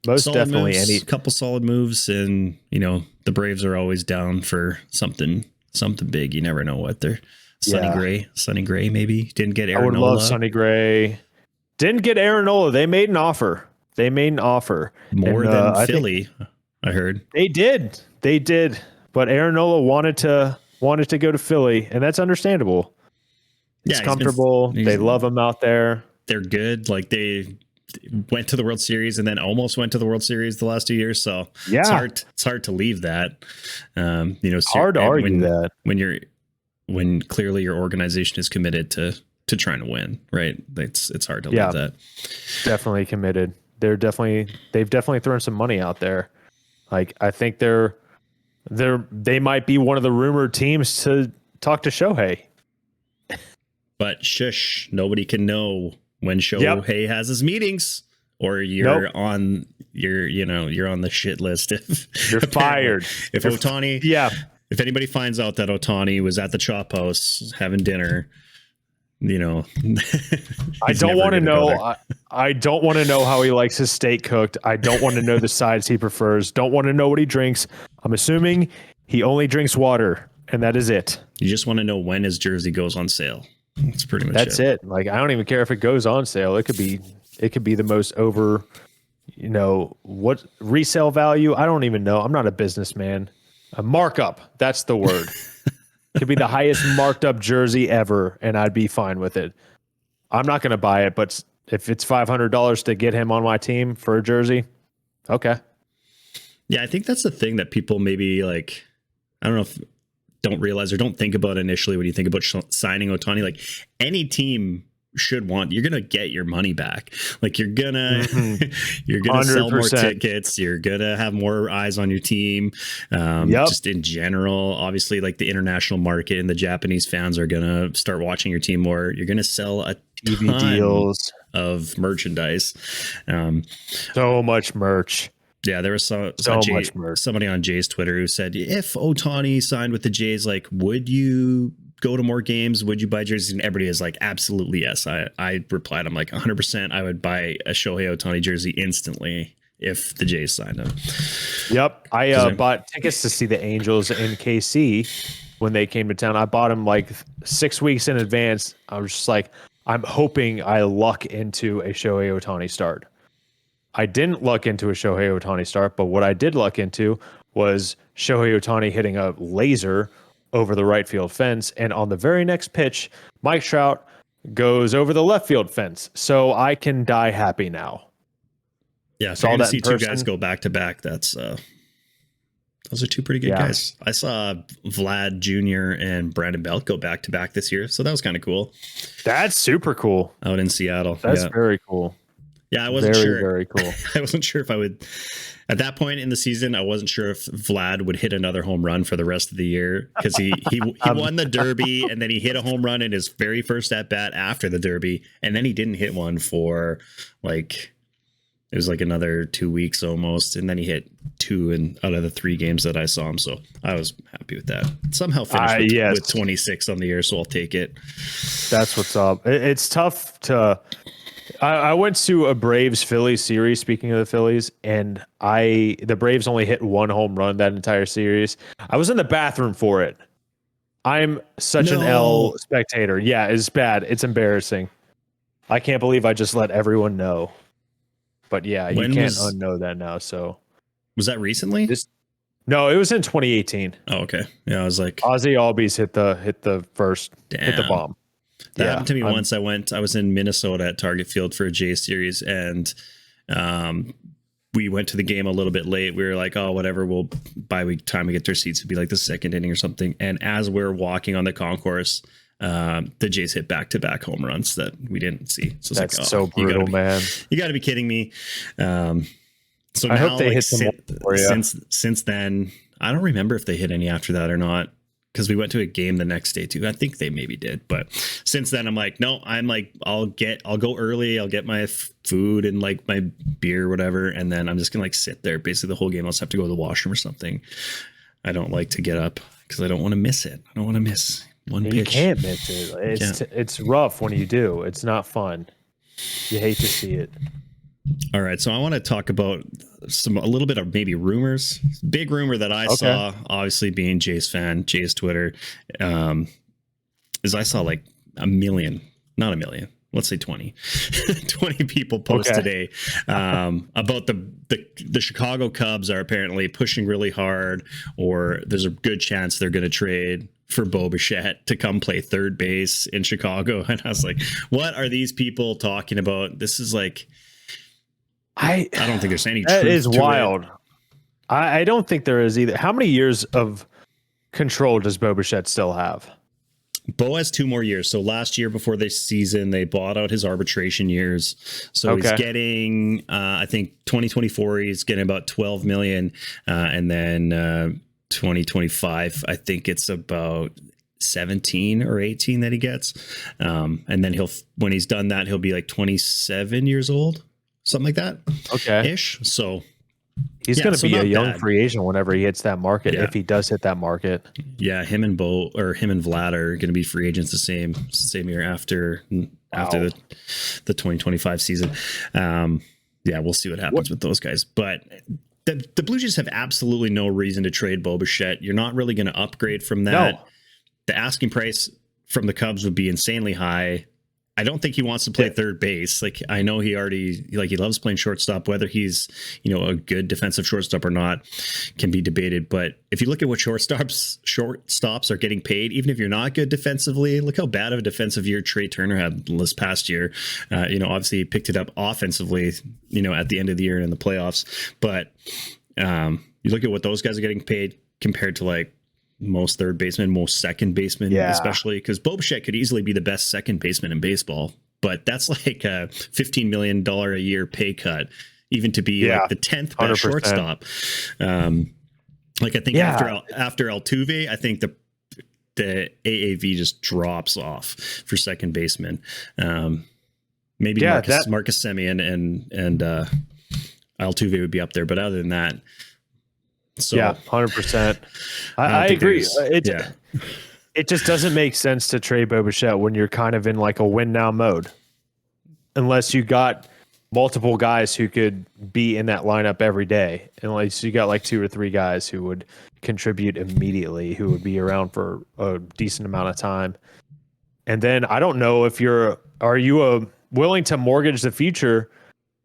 most definitely a couple solid moves, and the Braves are always down for something big. You never know what they're Sonny Gray maybe didn't get Aaron Nola. I would love Sonny Gray. Didn't get Aaron Nola. They made an offer. More than Philly, I heard. They did. But Aaron Nola wanted to go to Philly, and that's understandable. It's comfortable. They love him out there. They're good. Like they went to the World Series and then almost went to the World Series the last 2 years. So it's hard to leave that. It's hard to argue that when clearly your organization is committed to trying to win, right? It's hard to leave that. Definitely committed. They've definitely thrown some money out there. Like I think they might be one of the rumored teams to talk to Shohei. But shush, nobody can know when Shohei has his meetings, or you're on the shit list. You're fired. If anybody finds out that Ohtani was at the Chop House having dinner, I don't want to know. I don't want to know how he likes his steak cooked. I don't want to know the sides he prefers. Don't want to know what he drinks. I'm assuming he only drinks water, and that is it. You just want to know when his jersey goes on sale. That's pretty much it. Like I don't even care if it goes on sale. It could be the most over, what resale value. I don't even know. I'm not a businessman. A markup. That's the word. Could be the highest marked up jersey ever, and I'd be fine with it. I'm not going to buy it, but if it's $500 to get him on my team for a jersey, okay. Yeah, I think that's the thing that people maybe like, I don't know if don't realize or don't think about initially when you think about signing Ohtani. Like any team should want, you're gonna get your money back. Like you're gonna you're gonna 100%. Sell more tickets, you're gonna have more eyes on your team. Just in general, obviously, like the international market and the Japanese fans are gonna start watching your team more. You're gonna sell a TV ton deals of merchandise. So much merch. Yeah, there was much merch. Somebody on Jay's Twitter who said, if Ohtani signed with the Jays, like, would you go to more games? Would you buy jerseys? And everybody is like, absolutely yes. I replied, I'm like 100%. I would buy a Shohei Ohtani jersey instantly if the Jays signed him. Yep. I bought tickets to see the Angels in KC when they came to town. I bought them like 6 weeks in advance. I was just like, I'm hoping I luck into a Shohei Ohtani start. I didn't luck into a Shohei Ohtani start, but what I did luck into was Shohei Ohtani hitting a laser over the right field fence. And on the very next pitch, Mike Trout goes over the left field fence. So I can die happy now. Yeah, so to see two guys go back to back, that's those are two pretty good guys. I saw Vlad Jr. and Brandon Belt go back to back this year, so that was kind of cool. That's super cool. Out in Seattle. That's very cool. Yeah, I wasn't sure. Very cool. I wasn't sure if I would. At that point in the season, I wasn't sure if Vlad would hit another home run for the rest of the year because he won the Derby and then he hit a home run in his very first at bat after the Derby, and then he didn't hit one for like it was like another 2 weeks almost, and then he hit 2 out of the 3 games that I saw him. So I was happy with that. Somehow finished with 26 on the year, so I'll take it. That's what's up. It's tough to. I went to a Braves Phillies series. Speaking of the Phillies, and the Braves only hit 1 home run that entire series. I was in the bathroom for it. I'm such an L spectator. Yeah, it's bad. It's embarrassing. I can't believe I just let everyone know. But yeah, you can't unknow that now. So was that recently? No, it was in 2018. Oh, okay. Yeah, I was like Ozzy Albies hit the first hit the bomb. That happened to me once. I was in Minnesota at Target Field for a J series, and we went to the game a little bit late. We were like, oh, whatever, we'll by time we get their seats, it'd be like the second inning or something. And as we're walking on the concourse, the Jays hit back-to-back home runs that we didn't see. So it's that's so brutal, man. You got to be kidding me. So I hope they hit some more for you. Since then, I don't remember if they hit any after that or not, because we went to a game the next day too. I think they maybe did, but since then I'm like, no, I'm like, I'll go early. I'll get my food and like my beer or whatever. And then I'm just going to like sit there basically the whole game. I'll just have to go to the washroom or something. I don't like to get up because I don't want to miss it. I don't want to miss one pitch. You can't miss it. It's rough when you do. It's not fun. You hate to see it. All right, so I want to talk about a little bit of maybe rumors. Big rumor that I saw, obviously being Jay's fan, Jay's Twitter, is I saw like not a million. Let's say 20 people post today about the Chicago Cubs are apparently pushing really hard, or there's a good chance they're going to trade for Bichette to come play third base in Chicago. And I was like, what are these people talking about? This is like, I don't think there's any truth. That is to wild. It. I don't think there is either. How many years of control does Bichette still have? Bo has 2 more years. So last year before this season, they bought out his arbitration years. So he's getting, I think 2024, he's getting about 12 million. And then 2025, I think it's about 17 or 18 that he gets. And then when he's done that, he'll be like 27 years old. Something like that. Okay. Ish. So he's going to be a young free agent whenever he hits that market. If he does hit that market. Yeah. Him and Vlad are going to be free agents the same year after the 2025 season. We'll see what happens with those guys. But the Blue Jays have absolutely no reason to trade Bichette. You're not really going to upgrade from that. No. The asking price from the Cubs would be insanely high. I don't think he wants to play third base. Like, I know he loves playing shortstop. Whether he's, a good defensive shortstop or not can be debated. But if you look at what shortstops are getting paid, even if you're not good defensively, look how bad of a defensive year Trey Turner had this past year. Obviously he picked it up offensively, at the end of the year in the playoffs. But you look at what those guys are getting paid compared to like most third basemen, most second basemen, especially because Bichette could easily be the best second baseman in baseball, but that's like a $15 million a year pay cut, even to be like the 10th best 100%. Shortstop. I think after Altuve, I think the AAV just drops off for second baseman. Maybe Marcus Semien and Altuve would be up there, but other than that. So, 100%. I agree. It just doesn't make sense to trade Bichette when you're kind of in like a win now mode, unless you got multiple guys who could be in that lineup every day. Unless you got like 2 or 3 guys who would contribute immediately, who would be around for a decent amount of time. And then I don't know if are you willing to mortgage the future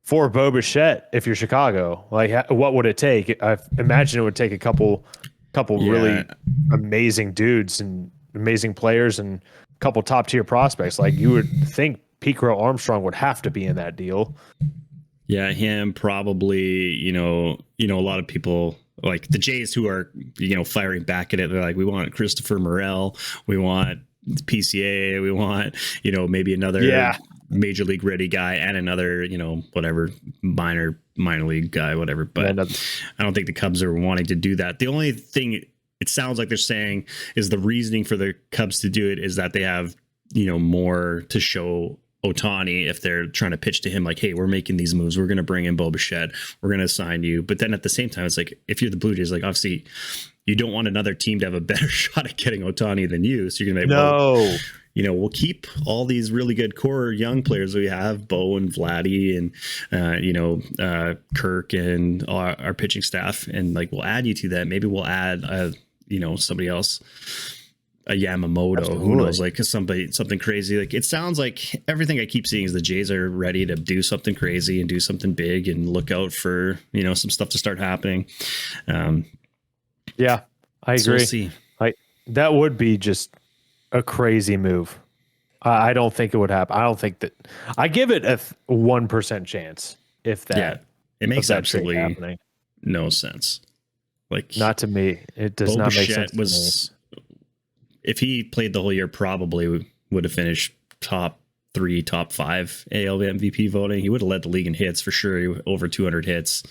for Bichette if you're Chicago? Like, what would it take? I imagine it would take a couple really amazing dudes and amazing players and a couple top tier prospects. Like, you would think Pete Armstrong would have to be in that deal. Yeah, him probably. A lot of people like the Jays who are firing back at it. They're like, we want Christopher Morel, we want PCA, we want maybe another major league ready guy and another whatever minor league guy, whatever. But I don't think the Cubs are wanting to do that. The only thing it sounds like they're saying is the reasoning for the Cubs to do it is that they have more to show Ohtani if they're trying to pitch to him like, hey, we're making these moves, we're going to bring in Bichette, we're going to sign you. But then at the same time, it's like, if you're the Blue Jays, like, obviously you don't want another team to have a better shot at getting Ohtani than you, so you're gonna be we'll keep all these really good core young players we have, Bo and Vladdy and Kirk and our pitching staff, and like we'll add you to that. Maybe we'll add somebody else, a Yamamoto. Absolutely. Who knows, like something crazy. Like, it sounds like everything I keep seeing is the Jays are ready to do something crazy and do something big and look out for some stuff to start happening. Yeah, I agree. So we'll see. That would be just a crazy move. I don't think it would happen. I don't think that. I give it a 1% chance if that. Yeah, it makes absolutely no sense. Like, not to me. It does not make sense to me. If he played the whole year, probably would have finished top 3, top 5 AL MVP voting. He would have led the league in hits for sure, over 200 hits.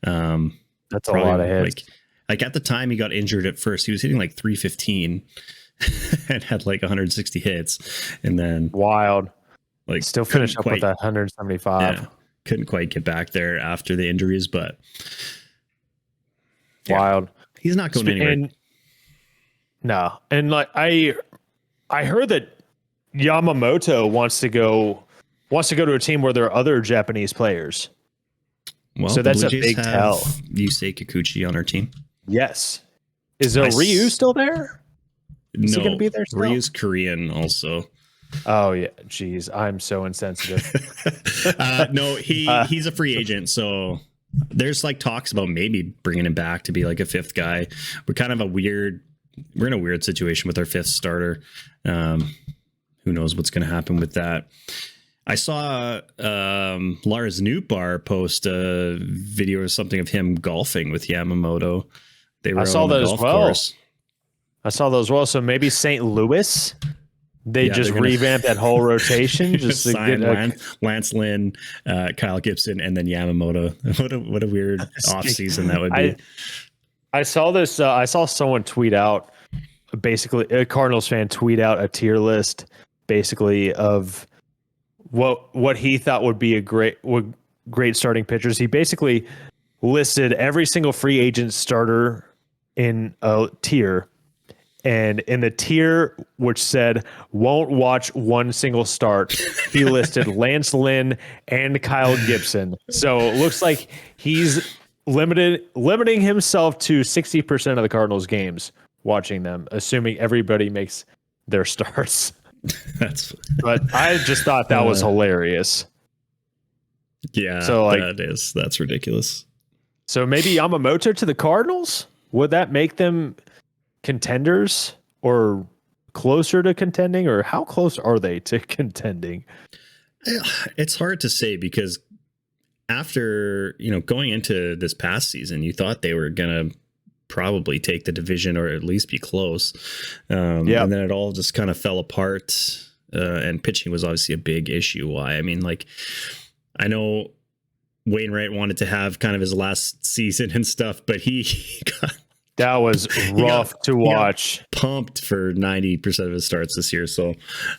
That's a lot of hits. Like at the time he got injured at first, he was hitting like 315 and had like 160 hits, and then wild, like still finished up with that 175. Yeah, couldn't quite get back there after the injuries, but wild. He's not going anywhere. No, and like I heard that Yamamoto wants to go to a team where there are other Japanese players. Well, so that's a big tell. Yusei Kikuchi on our team. Yes. Is Ryu still there? Is he going to be there still? Ryu's Korean also. Oh, yeah. Jeez, I'm so insensitive. No, he's a free agent. So there's like talks about maybe bringing him back to be like a 5th guy. We're in a weird situation with our 5th starter. Who knows what's going to happen with that. I saw Lars Nootbaar post a video or something of him golfing with Yamamoto. I saw that as well. I saw those as well. So maybe St. Louis, they just revamp that whole rotation. Just to get Lance Lynn, Kyle Gibson, and then Yamamoto. What a weird offseason that would be. I saw this. I saw someone tweet out, basically a Cardinals fan tweet out a tier list, basically of what he thought would be great starting pitchers. He basically listed every single free agent starter in a tier, and in the tier which said won't watch one single start, he listed Lance Lynn and Kyle Gibson. So it looks like he's limiting himself to 60% of the Cardinals games, watching them, assuming everybody makes their starts. That's But I just thought that was hilarious. yeah. So like that's ridiculous. so maybe Yamamoto to the Cardinals? Would that make them contenders or closer to contending, or how close are they to contending? It's hard to say because after, going into this past season, you thought they were going to probably take the division or at least be close. And then it all just kind of fell apart. And pitching was obviously a big issue. Why? I mean, like, I know Wainwright wanted to have kind of his last season and stuff, but that was rough to watch. Pumped for 90% of his starts this year. So,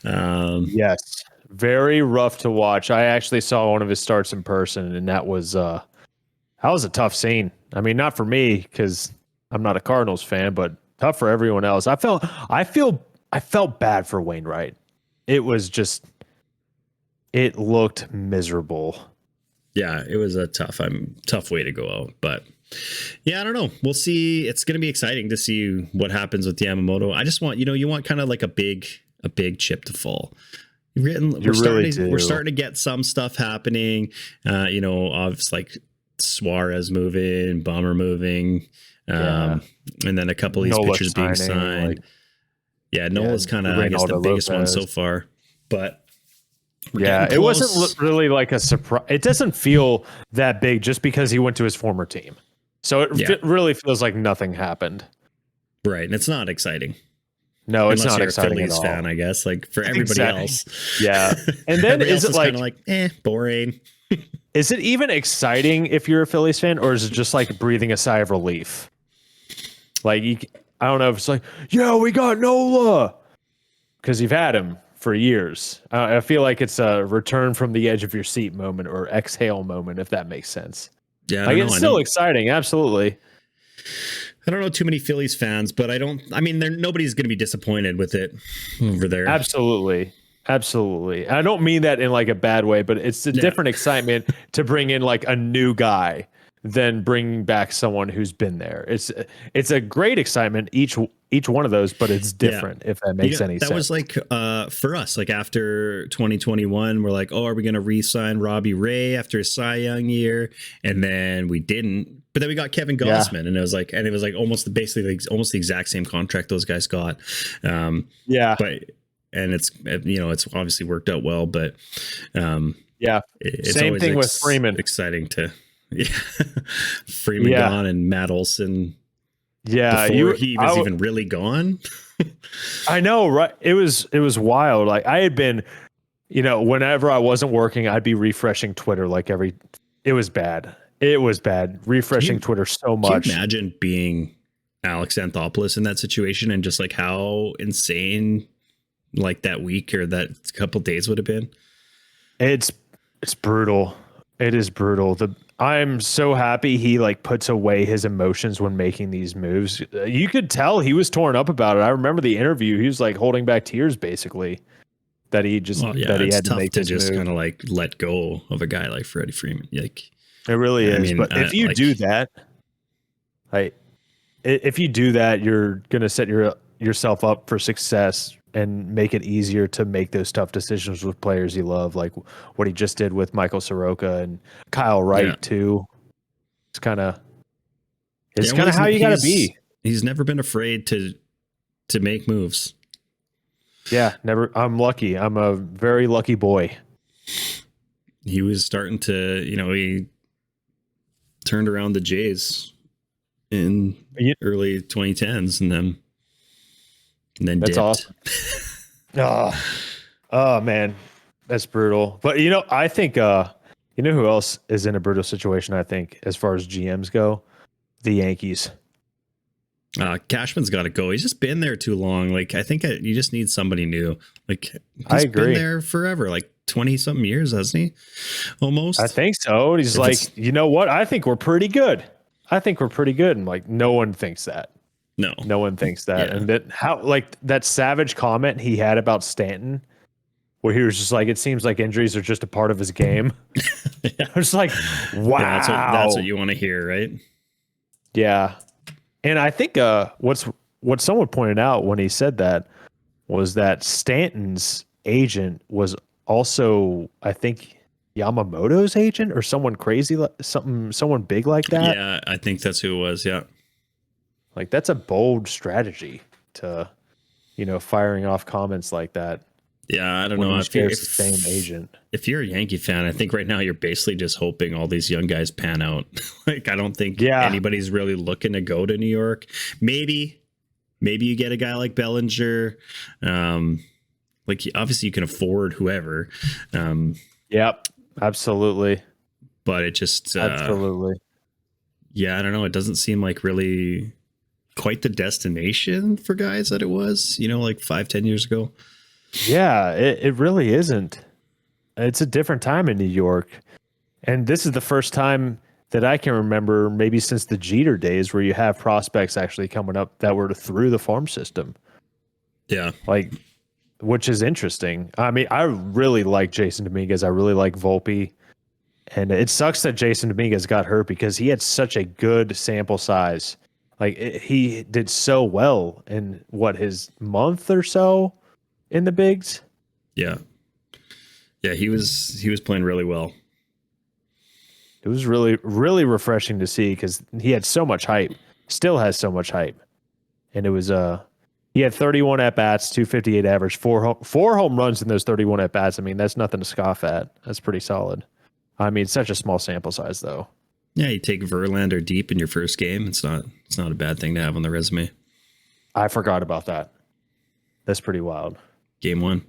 yes, very rough to watch. I actually saw one of his starts in person, and that was a tough scene. I mean, not for me because I'm not a Cardinals fan, but tough for everyone else. I felt bad for Wainwright. It was just, it looked miserable. Yeah, it was a tough way to go out, but yeah, I don't know. We'll see. It's going to be exciting to see what happens with Yamamoto. I just want, you want kind of like a big chip to fall. We're starting to get some stuff happening. Obviously like Suarez moving, Bummer moving, and then a couple of these pitchers being signed. Nola's kind of, I guess, the biggest one so far. But it wasn't really like a surprise. It doesn't feel that big just because he went to his former team. So it really feels like nothing happened. Right, and it's not exciting. No, it's unless not you're exciting a Phillies at all. fan, I guess. Like for everybody else. Yeah. And then is it like boring? Is it even exciting if you're a Phillies fan, or is it just like breathing a sigh of relief? Like I don't know if it's like, we got Nola because you've had him for years. I feel like it's a return from the edge of your seat moment or exhale moment, if that makes sense. Yeah, it's still exciting. Absolutely. I don't know too many Phillies fans, but nobody's going to be disappointed with it over there. Absolutely. I don't mean that in like a bad way, but it's a different excitement to bring in like a new guy than bringing back someone who's been there. It's a great excitement, each one of those, but it's different, if that makes any sense. That was like for us, like after 2021, we're like, are we going to re-sign Robbie Ray after his Cy Young year? And then we didn't. But then we got Kevin Gausman, and it was like almost the exact same contract those guys got. And it's obviously worked out well, but it's same thing with Freeman. Exciting to Freeman gone and Matt Olson. Yeah, before he was even really gone. I know, right? It was wild. Like I had been, whenever I wasn't working, I'd be refreshing Twitter it was bad. It was bad. Refreshing Twitter so much. Can you imagine being Alex Anthopoulos in that situation and just like how insane like that week or that couple days would have been? It's brutal. It is brutal. I'm so happy he like puts away his emotions when making these moves. You could tell he was torn up about it. I remember the interview. He was like holding back tears basically that he just that he had to make to just kind of like let go of a guy like Freddie Freeman. Like it really is. But if you do that, if you do that, you're gonna set yourself up for success and make it easier to make those tough decisions with players you love, like what he just did with Michael Soroka and Kyle Wright too. It's kind of how you got to be. He's never been afraid to make moves. Yeah, never. I'm lucky. I'm a very lucky boy. He was starting to, he turned around the Jays in early 2010s, and then that's dipped. Awesome. Oh man, that's brutal. But I think who else is in a brutal situation? I think as far as GMs go, the Yankees. Cashman's got to go. He's just been there too long. Like I think you just need somebody new. Like I agree. Been there forever, like 20 something years, hasn't he? Almost. I think so. He's like, you know what? I think we're pretty good. And like, no one thinks that. No one thinks that. Yeah. And that savage comment he had about Stanton, where he was just like, it seems like injuries are just a part of his game. I was like, wow. Yeah, that's what you want to hear, right? Yeah. And I think what someone pointed out when he said that was that Stanton's agent was also, I think, Yamamoto's agent or someone crazy, someone big like that. Yeah, I think that's who it was. Yeah. Like that's a bold strategy to, firing off comments like that. Yeah, I don't When know you if share you're the same agent. if you're a Yankee fan. I think right now you're basically just hoping all these young guys pan out. Like I don't think anybody's really looking to go to New York. Maybe you get a guy like Bellinger. Like obviously you can afford whoever. Yep, absolutely. But it just Absolutely. yeah, I don't know. It doesn't seem like really quite the destination for guys that it was, like 5-10 years ago. Yeah, it really isn't. It's a different time in New York. And this is the first time that I can remember, maybe since the Jeter days, where you have prospects actually coming up that were through the farm system. Yeah. Like, which is interesting. I mean, I really like Jason Dominguez. I really like Volpe. And it sucks that Jason Dominguez got hurt because he had such a good sample size. Like, he did so well in, his month or so in the bigs? Yeah. Yeah, he was playing really well. It was really, really refreshing to see because he had so much hype, still has so much hype. And it was he had 31 at bats, 258 average, four home runs in those 31 at bats. I mean, that's nothing to scoff at. That's pretty solid. I mean, such a small sample size though. Yeah, you take Verlander deep in your first game. It's not a bad thing to have on the resume. I forgot about that. That's pretty wild. Game 1.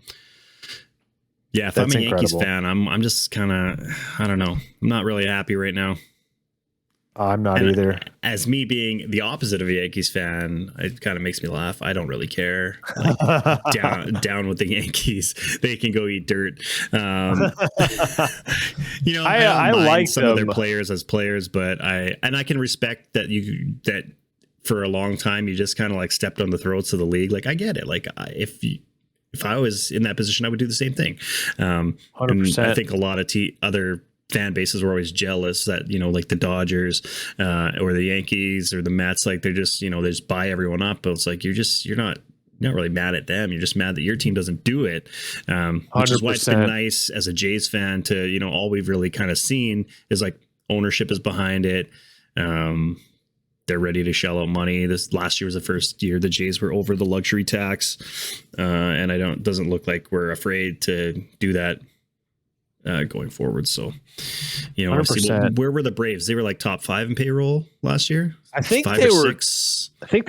Yeah, if That's I'm a incredible. Yankees fan, I'm just kind of, I don't know. I'm not really happy right now. I'm not either. As me being the opposite of a Yankees fan, it kind of makes me laugh. I don't really care. Like, down with the Yankees. They can go eat dirt. I like some of their players as players, but I can respect that that for a long time you just kind of like stepped on the throats of the league. Like I get it. Like if I was in that position, I would do the same thing. 100%. I think a lot of other fan bases were always jealous that, like the Dodgers or the Yankees or the Mets, like they're just, they just buy everyone up. But it's like, you're not really mad at them. You're just mad that your team doesn't do it. Which is why it's been nice as a Jays fan to, all we've really kind of seen is like ownership is behind it. They're ready to shell out money. This last year was the first year the Jays were over the luxury tax. And doesn't look like we're afraid to do that going forward. So, where were the Braves? They were like top 5 in payroll last year. I think 5 they or were 6. I think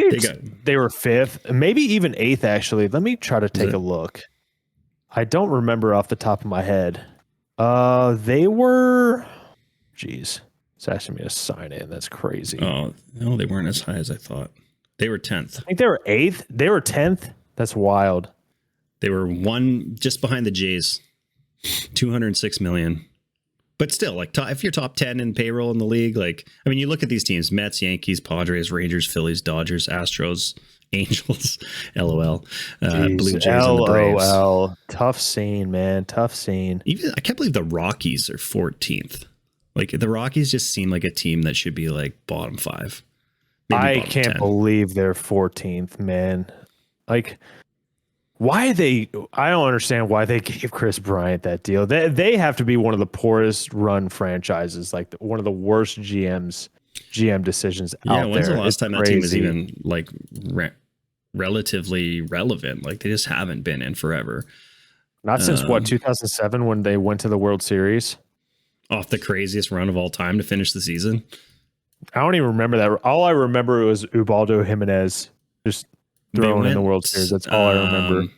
they were 5th, maybe even 8th actually. Let me try to take a look. I don't remember off the top of my head. They were it's asking me to sign in. That's crazy. Oh, no, they weren't as high as I thought. They were 10th. I think they were 8th. They were 10th. That's wild. They were just behind the Jays. 206 million. But still, like if you're top 10 in payroll in the league, like, I mean, you look at these teams: Mets, Yankees, Padres, Rangers, Phillies, Dodgers, Astros, Angels, LOL, Blue Jays, and the Braves. LOL. Tough scene, man. Tough scene. Even I can't believe the Rockies are 14th. Like the Rockies just seem like a team that should be like bottom 5. I can't 10. believe they're 14th, man. Like, I don't understand why they gave Chris Bryant that deal. They have to be one of the poorest run franchises, like one of the worst GM decisions out there. Yeah, when's the last time that team was even like relatively relevant? Like they just haven't been in forever. Not since 2007 when they went to the World Series. Off the craziest run of all time to finish the season. I don't even remember that. All I remember was Ubaldo Jimenez just throwing in the World Series. That's all I remember.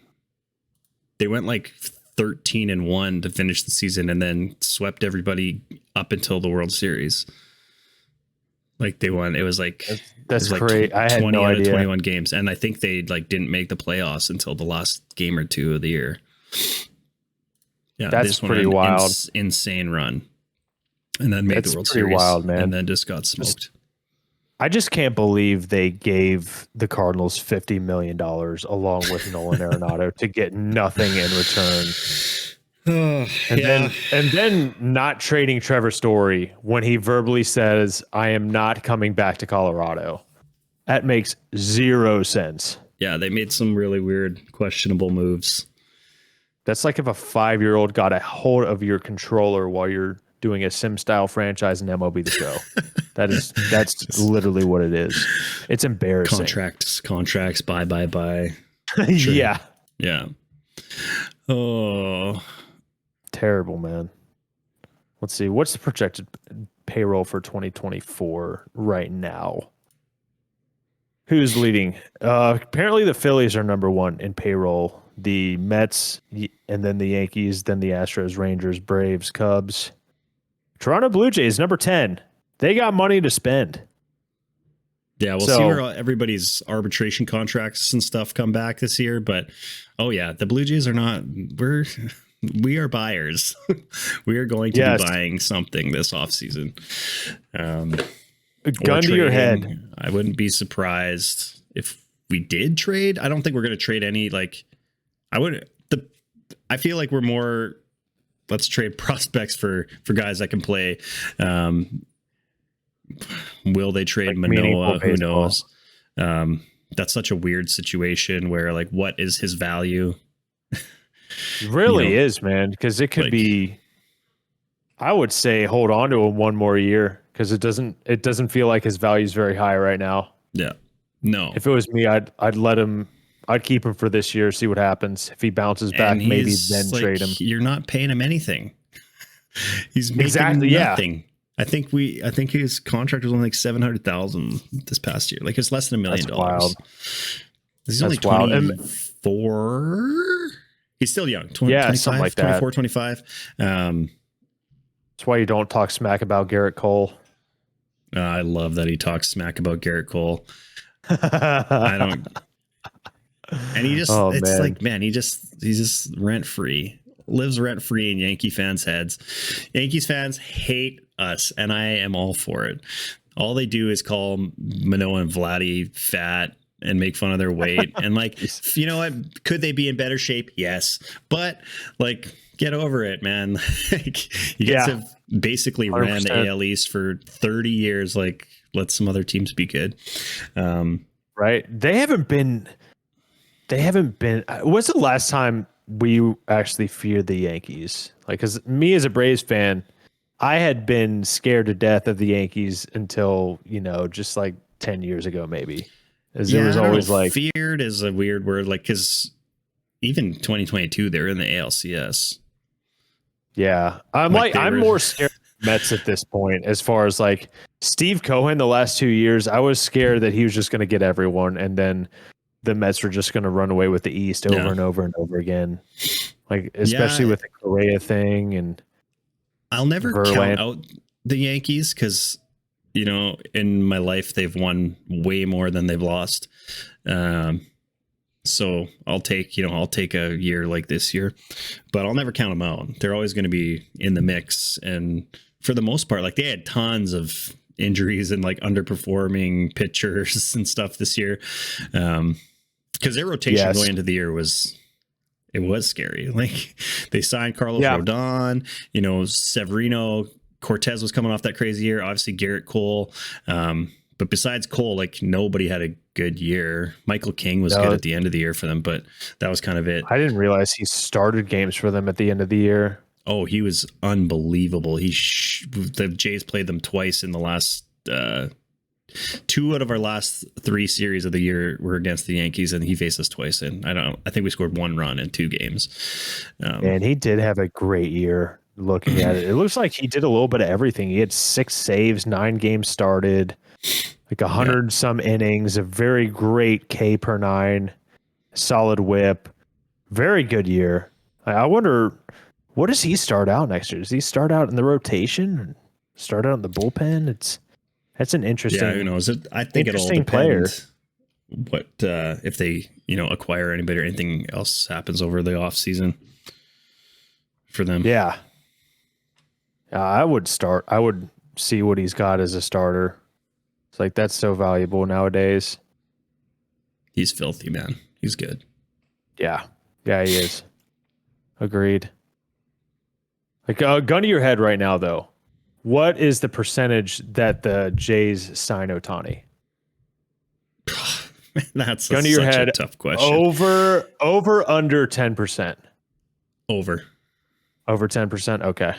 They went like 13-1 to finish the season and then swept everybody up until the World Series. Like they won. It was like that's great. I had 20 no out idea. of 21 games, and I think they like didn't make the playoffs until the last game or two of the year. Yeah, that's pretty wild. Insane run. And then made the World Series. Wild, man. And then just got smoked. I just can't believe they gave the Cardinals $50 million along with Nolan Arenado to get nothing in return. And then not trading Trevor Story when he verbally says, "I am not coming back to Colorado." That makes 0 sense. Yeah, they made some really weird, questionable moves. That's like if a 5-year-old got a hold of your controller while you're doing a sim style franchise in MLB The Show. That's literally what it is. It's embarrassing. Contracts, buy. Yeah. Yeah. Oh, Terrible, man. Let's see. What's the projected payroll for 2024 right now? Who's leading? Apparently the Phillies are number 1 in payroll. The Mets, and then the Yankees, then the Astros, Rangers, Braves, Cubs. Toronto Blue Jays, number 10. They got money to spend. yeah. We'll see where everybody's arbitration contracts and stuff come back this year. But oh yeah, the Blue Jays are not. We are buyers. We are going to be buying something this offseason. Gun to your head. I wouldn't be surprised if we did trade. I don't think we're going to trade any. I feel like we're more. Let's trade prospects for guys that can play. Will they trade like Manoah? Who knows? That's such a weird situation where like, what is his value? Really is, man, because it could be. I would say hold on to him one more year because it doesn't feel like his value is very high right now. Yeah, no. If it was me, I'd let him. I'd keep him for this year, see what happens. If he bounces back, maybe then trade him. You're not paying him anything. He's making nothing. Yeah. I think his contract was only like $700,000 this past year. Like it's less than $1 million. Wild. He's only 24. He's still young. 25, like 24, 25. That's why you don't talk smack about Garrett Cole. I love that he talks smack about Garrett Cole. I don't. And he just, he's just rent free, lives rent free in Yankee fans' heads. Yankees fans hate us, and I am all for it. All they do is call Manoah and Vladdy fat and make fun of their weight. And like, you know what? Could they be in better shape? Yes. But like, get over it, man. Like, you guys have basically 100%. Ran the AL East for 30 years. Like, let some other teams be good. Right. They haven't been. When's the last time we actually feared the Yankees? Like, because me as a Braves fan, I had been scared to death of the Yankees until, just like 10 years ago, maybe. As it was always like. Feared is a weird word. Like, because even 2022, they were in the ALCS. Yeah. I'm more scared of the Mets at this point, as far as like Steve Cohen the last 2 years. I was scared that he was just going to get everyone. And then the Mets were just going to run away with the East over and over and over again. Like, especially with the Correa thing. And I'll never count out the Yankees because, in my life, they've won way more than they've lost. So I'll take a year like this year, but I'll never count them out. They're always going to be in the mix. And for the most part, like they had tons of injuries and like underperforming pitchers and stuff this year. Because their rotation going into the year was scary. Like they signed Carlos Rodon, Severino, Cortez was coming off that crazy year. Obviously Garrett Cole. But besides Cole, like nobody had a good year. Michael King was good at the end of the year for them, but that was kind of it. I didn't realize he started games for them at the end of the year. Oh, he was unbelievable. The Jays played them twice in the last 2 out of our last 3 series of the year were against the Yankees, and he faced us twice. And I think we scored 1 run in 2 games. And he did have a great year. Looking at it, it looks like he did a little bit of everything. He had 6 saves, 9 games started, like 100 some innings, a very great K per 9, solid whip, very good year. I wonder, what does he start out next year? Does he start out in the rotation? Start out in the bullpen? That's an interesting. Yeah, who knows? I think it'll depend what if they acquire anybody or anything else happens over the off season for them. Yeah. I would see what he's got as a starter. It's like that's so valuable nowadays. He's filthy, man. He's good. Yeah, he is. Agreed. Like gun to your head right now, though. What is the percentage that the Jays sign Ohtani? That's gun to your such head. a tough question. Over under 10%. Over 10%. Okay.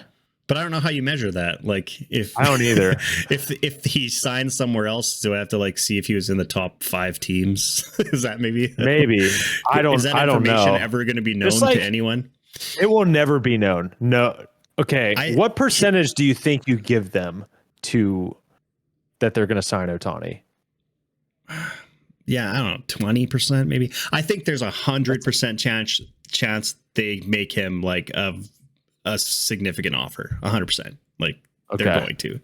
But I don't know how you measure that. Like, if I don't either. if he signed somewhere else, do I have to like see if he was in the top 5 teams? Is that maybe? I don't. Is that I don't information know. ever going to be known Just like, to anyone? It will never be known. No. Okay. What percentage do you think you give them to that they're going to sign Ohtani? Yeah, I don't know, 20% maybe. I think there's 100% chance they make him like a significant offer. 100%. Like they're going to.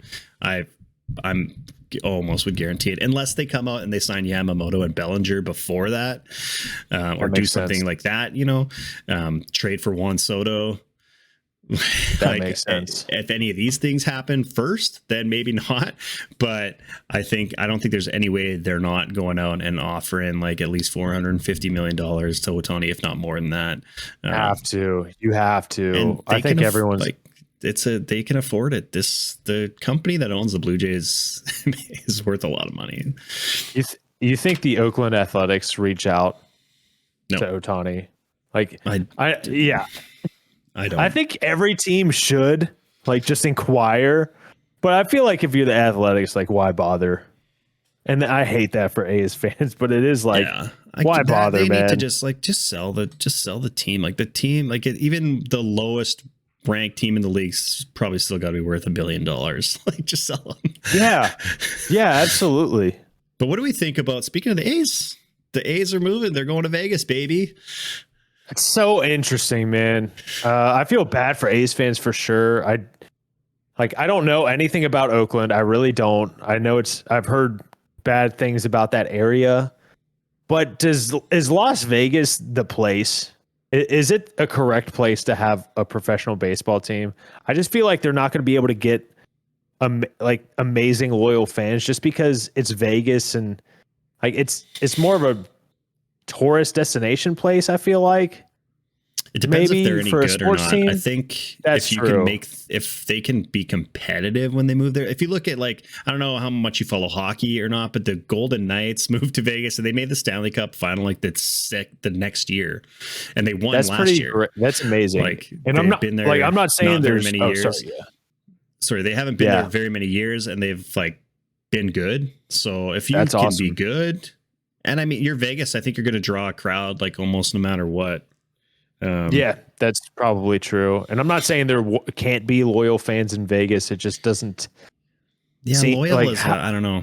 I'm almost would guarantee it, unless they come out and they sign Yamamoto and Bellinger before that, or do something like that. Trade for Juan Soto. That makes sense. If any of these things happen first, then maybe not. But I don't think there's any way they're not going out and offering like at least $450 million to Ohtani, if not more than that. You have to. I think everyone's like, they can afford it. The company that owns the Blue Jays is worth a lot of money. You think the Oakland Athletics reach out to Ohtani? Like, I don't. I think every team should like just inquire, but I feel like if you're the Athletics, like, why bother? And I hate that for A's fans, but it is like, why bother, they man? Need to just sell the team. Like the team, like even the lowest ranked team in the league's probably still got to be worth $1 billion. Like, just sell them. Yeah, absolutely. But what do we think about, speaking of the A's? The A's are moving. They're going to Vegas, baby. It's so interesting, man. I feel bad for A's fans for sure. I don't know anything about Oakland. I really don't. I know I've heard bad things about that area, but is Las Vegas the place? Is it a correct place to have a professional baseball team? I just feel like they're not going to be able to get amazing loyal fans just because it's Vegas, and like it's more of a tourist destination place. I feel like it depends maybe if they're any for good or not. Team, I think that's if they can be competitive when they move there. If you look at, like, I don't know how much you follow hockey or not, but the Golden Knights moved to Vegas and they made the Stanley Cup final like the next year, and they won last year. That's amazing. Like, and I'm not been there. Like, I'm not saying there's many years. Sorry, they haven't been there very many years, and they've like been good. So if you can be good. And I mean, you're Vegas. I think you're going to draw a crowd like almost no matter what. That's probably true. And I'm not saying there can't be loyal fans in Vegas. It just doesn't. Loyal is I don't know.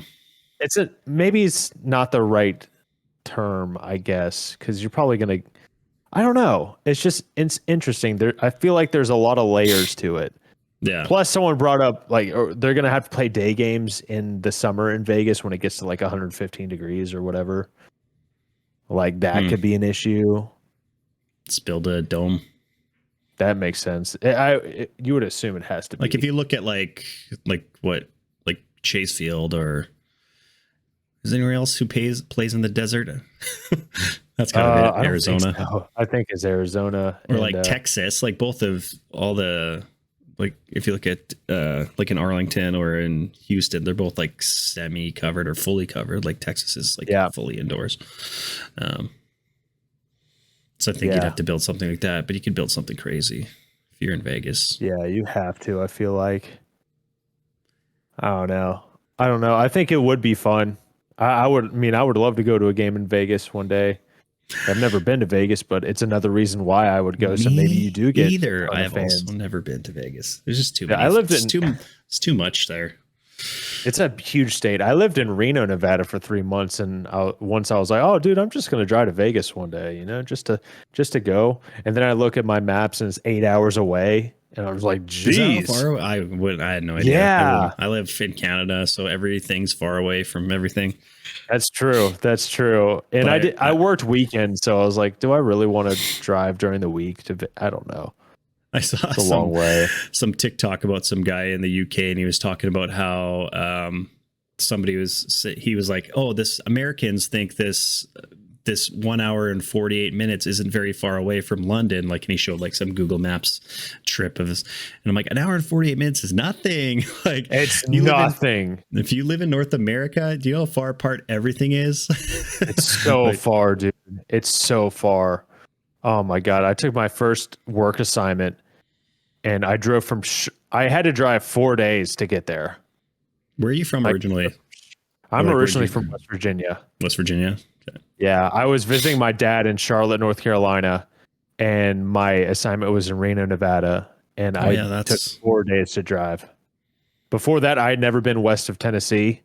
Maybe it's not the right term, I guess, because you're probably going to. I don't know. It's interesting. I feel like there's a lot of layers to it. Yeah. Plus, someone brought up they're going to have to play day games in the summer in Vegas when it gets to like 115 degrees or whatever. Like that could be an issue. Let's build a dome. That makes sense. You would assume it has to be. Like if you look at like Chase Field, or is there anywhere else who plays in the desert? That's kind of Arizona. I think it's Arizona. Or like Texas, like both of all the. Like if you look at like in Arlington or in Houston, they're both like semi-covered or fully covered. Like Texas is like fully indoors. So I think you'd have to build something like that, but you could build something crazy if you're in Vegas. Yeah, you have to. I feel like. I don't know. I think it would be fun. I would love to go to a game in Vegas one day. I've never been to Vegas, but it's another reason why I would go. So maybe you do get either. I have also never been to Vegas. There's just too many. It's too much there. It's a huge state. I lived in Reno, Nevada for 3 months, and once I was like, "Oh, dude, I'm just going to drive to Vegas one day, just to go." And then I look at my maps, and it's 8 hours away, and I was like, "Geez, far away? I had no idea." Yeah, I live in Canada, so everything's far away from everything. That's true. And I worked weekends, so I was like, "Do I really want to drive during the week?" I don't know. I saw a long way. Some TikTok about some guy in the UK, and he was talking about how he was like, "Oh, Americans think this this 1 hour and 48 minutes isn't very far away from London. Like, and he showed like some Google Maps trip of this. And I'm like, an hour and 48 minutes is nothing. Like, it's nothing. If you live in North America, do you know how far apart everything is? It's so like, far, dude. It's so far. Oh my God. I took my first work assignment and I drove from, I had to drive 4 days to get there. Where are you from originally? I'm originally from West Virginia. West Virginia? Okay. Yeah. I was visiting my dad in Charlotte, North Carolina, and my assignment was in Reno, Nevada. And I took 4 days to drive. Before that, I had never been west of Tennessee.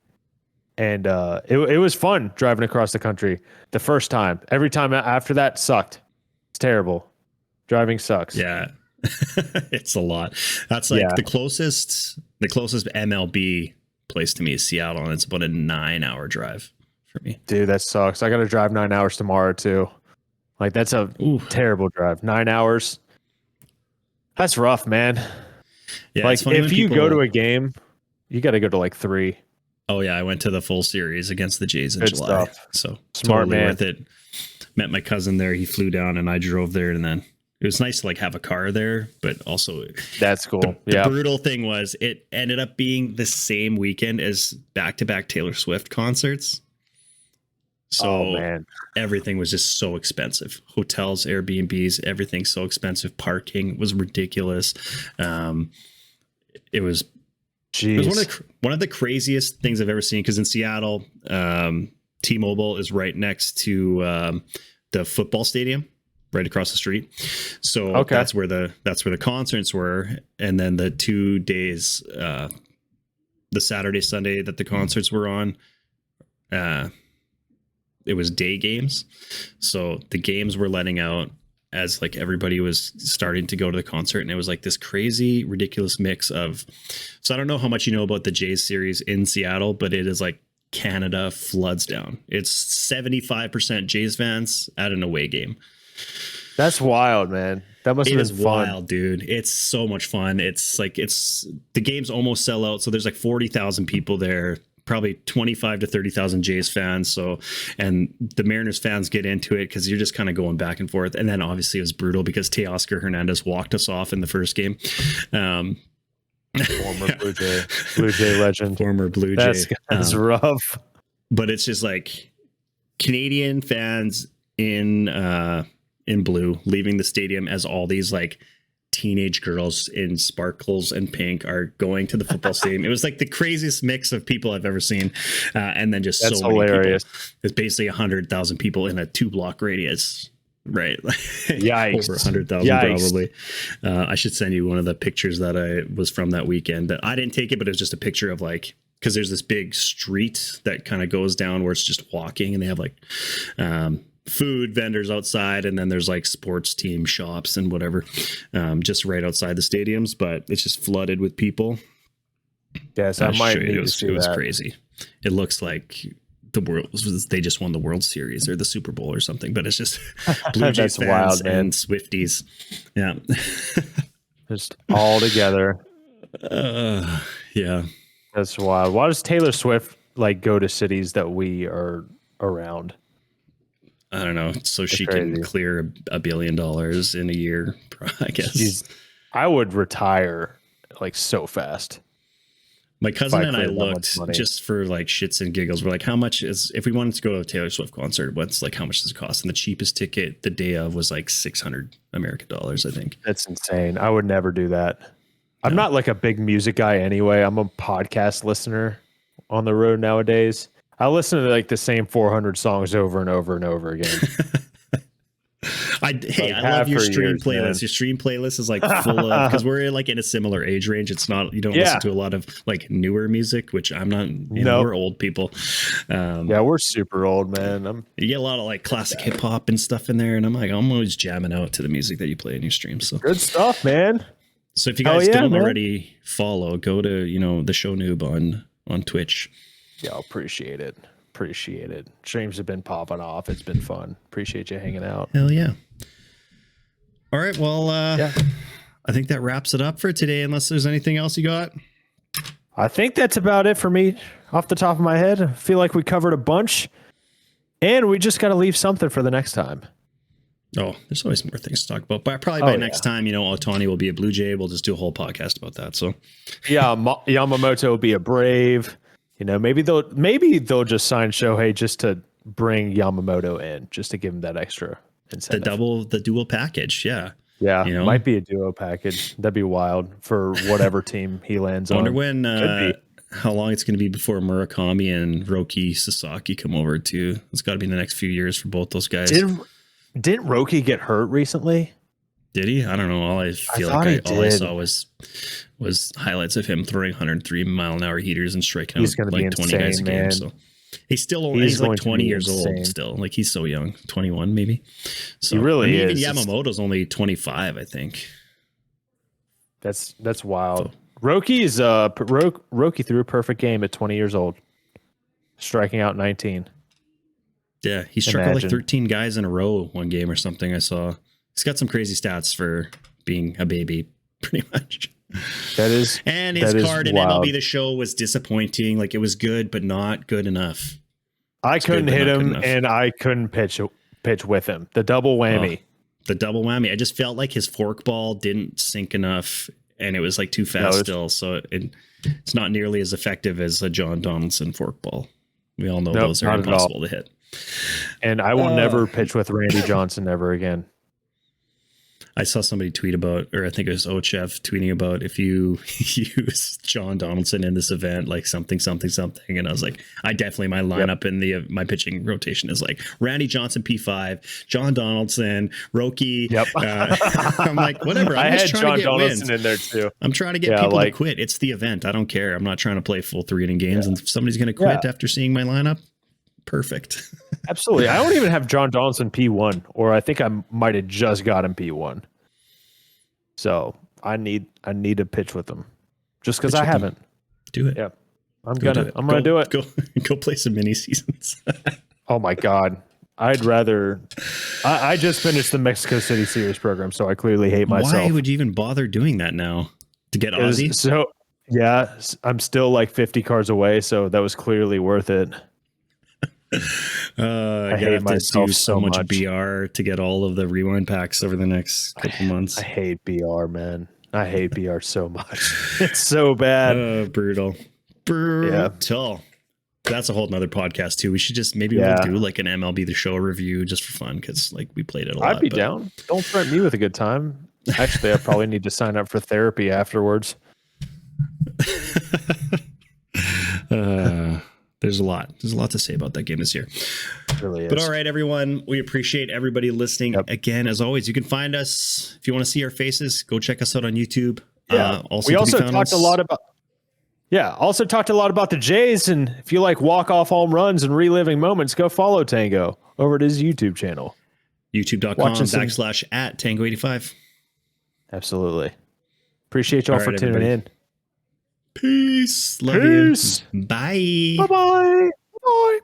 And it was fun driving across the country the first time. Every time after that sucked. It's terrible. Driving sucks. Yeah. It's a lot. That's like the closest MLB place to me is Seattle, and it's about a 9-hour drive for me. Dude, that sucks. I got to drive 9 hours tomorrow too. Like, that's a terrible drive. 9 hours. That's rough, man. Yeah, like, if you go to a game, you got to go to like 3. Oh yeah, I went to the full series against the Jays in Good July. Stuff. So Smart totally man. worth it. Met my cousin there. He flew down and I drove there, and then it was nice to like have a car there, but also that's cool. The brutal thing was it ended up being the same weekend as back-to-back Taylor Swift concerts. So everything was just so expensive. Hotels, Airbnbs, everything so expensive. Parking was ridiculous. It was one of the craziest things I've ever seen, because in Seattle, T-Mobile is right next to the football stadium, right across the street. So that's where the concerts were. And then the 2 days, the Saturday, Sunday that the concerts were on, it was day games. So the games were letting out as like everybody was starting to go to the concert, and it was like this crazy, ridiculous mix of, so I don't know how much you know about the Jays series in Seattle, but it is like Canada floods down. It's 75% Jays fans at an away game. That's wild, man. That must have been fun. Wild, dude. It's so much fun. It's like, the games almost sell out. So there's like 40,000 people there, probably 25 to 30,000 Jays fans. So, and the Mariners fans get into it because you're just kind of going back and forth. And then obviously it was brutal because Teoscar Hernandez walked us off in the first game. Former Blue Jay legend. Former Blue Jay. That's rough. But it's just like Canadian fans in blue leaving the stadium as all these like teenage girls in sparkles and pink are going to the football stadium. It was like the craziest mix of people I've ever seen. And then just that's so many hilarious. people. It's basically 100,000 people in a 2-block radius. Right. Yikes. Over 100,000 probably. I should send you one of the pictures that I was from that weekend. That I didn't take it, but it was just a picture of like, because there's this big street that kind of goes down where it's just walking, and they have like food vendors outside, and then there's like sports team shops and whatever, just right outside the stadiums, but it's just flooded with people. Yes, I might need it to was, see it was that. crazy. It looks like they just won the World Series or the Super Bowl or something, but it's just Blue Jays fans wild, man. and Swifties. Yeah. Just all together. Yeah. That's wild. Why does Taylor Swift like go to cities that we are around? I don't know. So she can clear $1 billion in a year, I guess. I would retire like so fast. My cousin and I looked just for like shits and giggles. We're like, how much is, if we wanted to go to a Taylor Swift concert, how much does it cost? And the cheapest ticket the day of was like 600 American dollars, I think. That's insane. I would never do that. I'm not like a big music guy anyway. I'm a podcast listener on the road nowadays. I listen to like the same 400 songs over and over and over again. I love your stream playlist. Man. Your stream playlist is like full of, because we're like in a similar age range. It's not, you don't listen to a lot of like newer music, which I'm not, we're old people. Yeah, we're super old, man. You get a lot of like classic hip hop and stuff in there. And I'm always jamming out to the music that you play in your stream. So good stuff, man. So if you guys don't already follow, go to, the show Noob on Twitch. Yeah, appreciate it. Streams have been popping off. It's been fun. Appreciate you hanging out. Hell yeah. All right. Well, I think that wraps it up for today, unless there's anything else you got. I think that's about it for me off the top of my head. I feel like we covered a bunch. And we just got to leave something for the next time. Oh, there's always more things to talk about. But probably by next time, Ohtani will be a Blue Jay. We'll just do a whole podcast about that. So, yeah, Yamamoto will be a Brave. Maybe they'll just sign Shohei just to bring Yamamoto in, just to give him that extra incentive. The dual package. Yeah. Yeah, might be a duo package. That'd be wild for whatever team he lands on. I wonder how long it's going to be before Murakami and Roki Sasaki come over too. It's got to be in the next few years for both those guys. Didn't Roki get hurt recently? Did he? I don't know. All I saw was highlights of him throwing 103-mile-an-hour heaters and striking out like 20 guys a game. So he's like 20 years old still. Like he's so young, 21 maybe. So he really is. Even Yamamoto's only 25, I think. That's wild. Roki threw a perfect game at 20 years old, striking out 19. Yeah, he struck out like 13 guys in a row one game or something. I saw. He's got some crazy stats for being a baby, pretty much. And his card in MLB The Show was disappointing. Like it was good, but not good enough. I couldn't hit him, and I couldn't pitch with him. The double whammy. I just felt like his forkball didn't sink enough, and it was like too fast still. So it's not nearly as effective as a John Donaldson forkball. We all know those are impossible to hit. And I will never pitch with Randy Johnson ever again. I saw somebody tweet about, or I think it was Ochev tweeting about, if you use John Donaldson in this event, like something. And I was like, my lineup in my pitching rotation is like Randy Johnson, P5, John Donaldson, Roki. Yep. I'm like, whatever. I had John Donaldson in there too. I'm trying to get people to quit. It's the event. I don't care. I'm not trying to play full 3 inning games. And if somebody's going to quit after seeing my lineup, perfect. Absolutely. I don't even have John Donaldson P1, or I think I might have just got him P1. So I need to pitch with him, just because I haven't. Do it. Yeah, I'm gonna do it. Go play some mini seasons. Oh my God, I'd rather. I just finished the Mexico City Series program, so I clearly hate myself. Why would you even bother doing that now? To get Aussie? So yeah, I'm still like 50 cards away, so that was clearly worth it. I hate myself so much BR to get all of the rewind packs over the next couple months. I hate BR, man. I hate BR so much. It's so bad. Brutal. Yeah. That's a whole nother podcast too. We should just we'll do like an MLB The Show review just for fun, because like we played it a lot. I'd be down. Don't threaten me with a good time. Actually, I probably need to sign up for therapy afterwards. There's a lot to say about that game this year. It really is. But all right, everyone, we appreciate everybody listening. Again, as always, you can find us if you want to see our faces. Go check us out on YouTube. We also talked a lot about the Jays, and if you like walk-off home runs and reliving moments, go follow Tango over at his YouTube channel. YouTube.com/@Tango85. Absolutely. Appreciate y'all for tuning in. Peace. Love you. Bye. Bye-bye. Bye.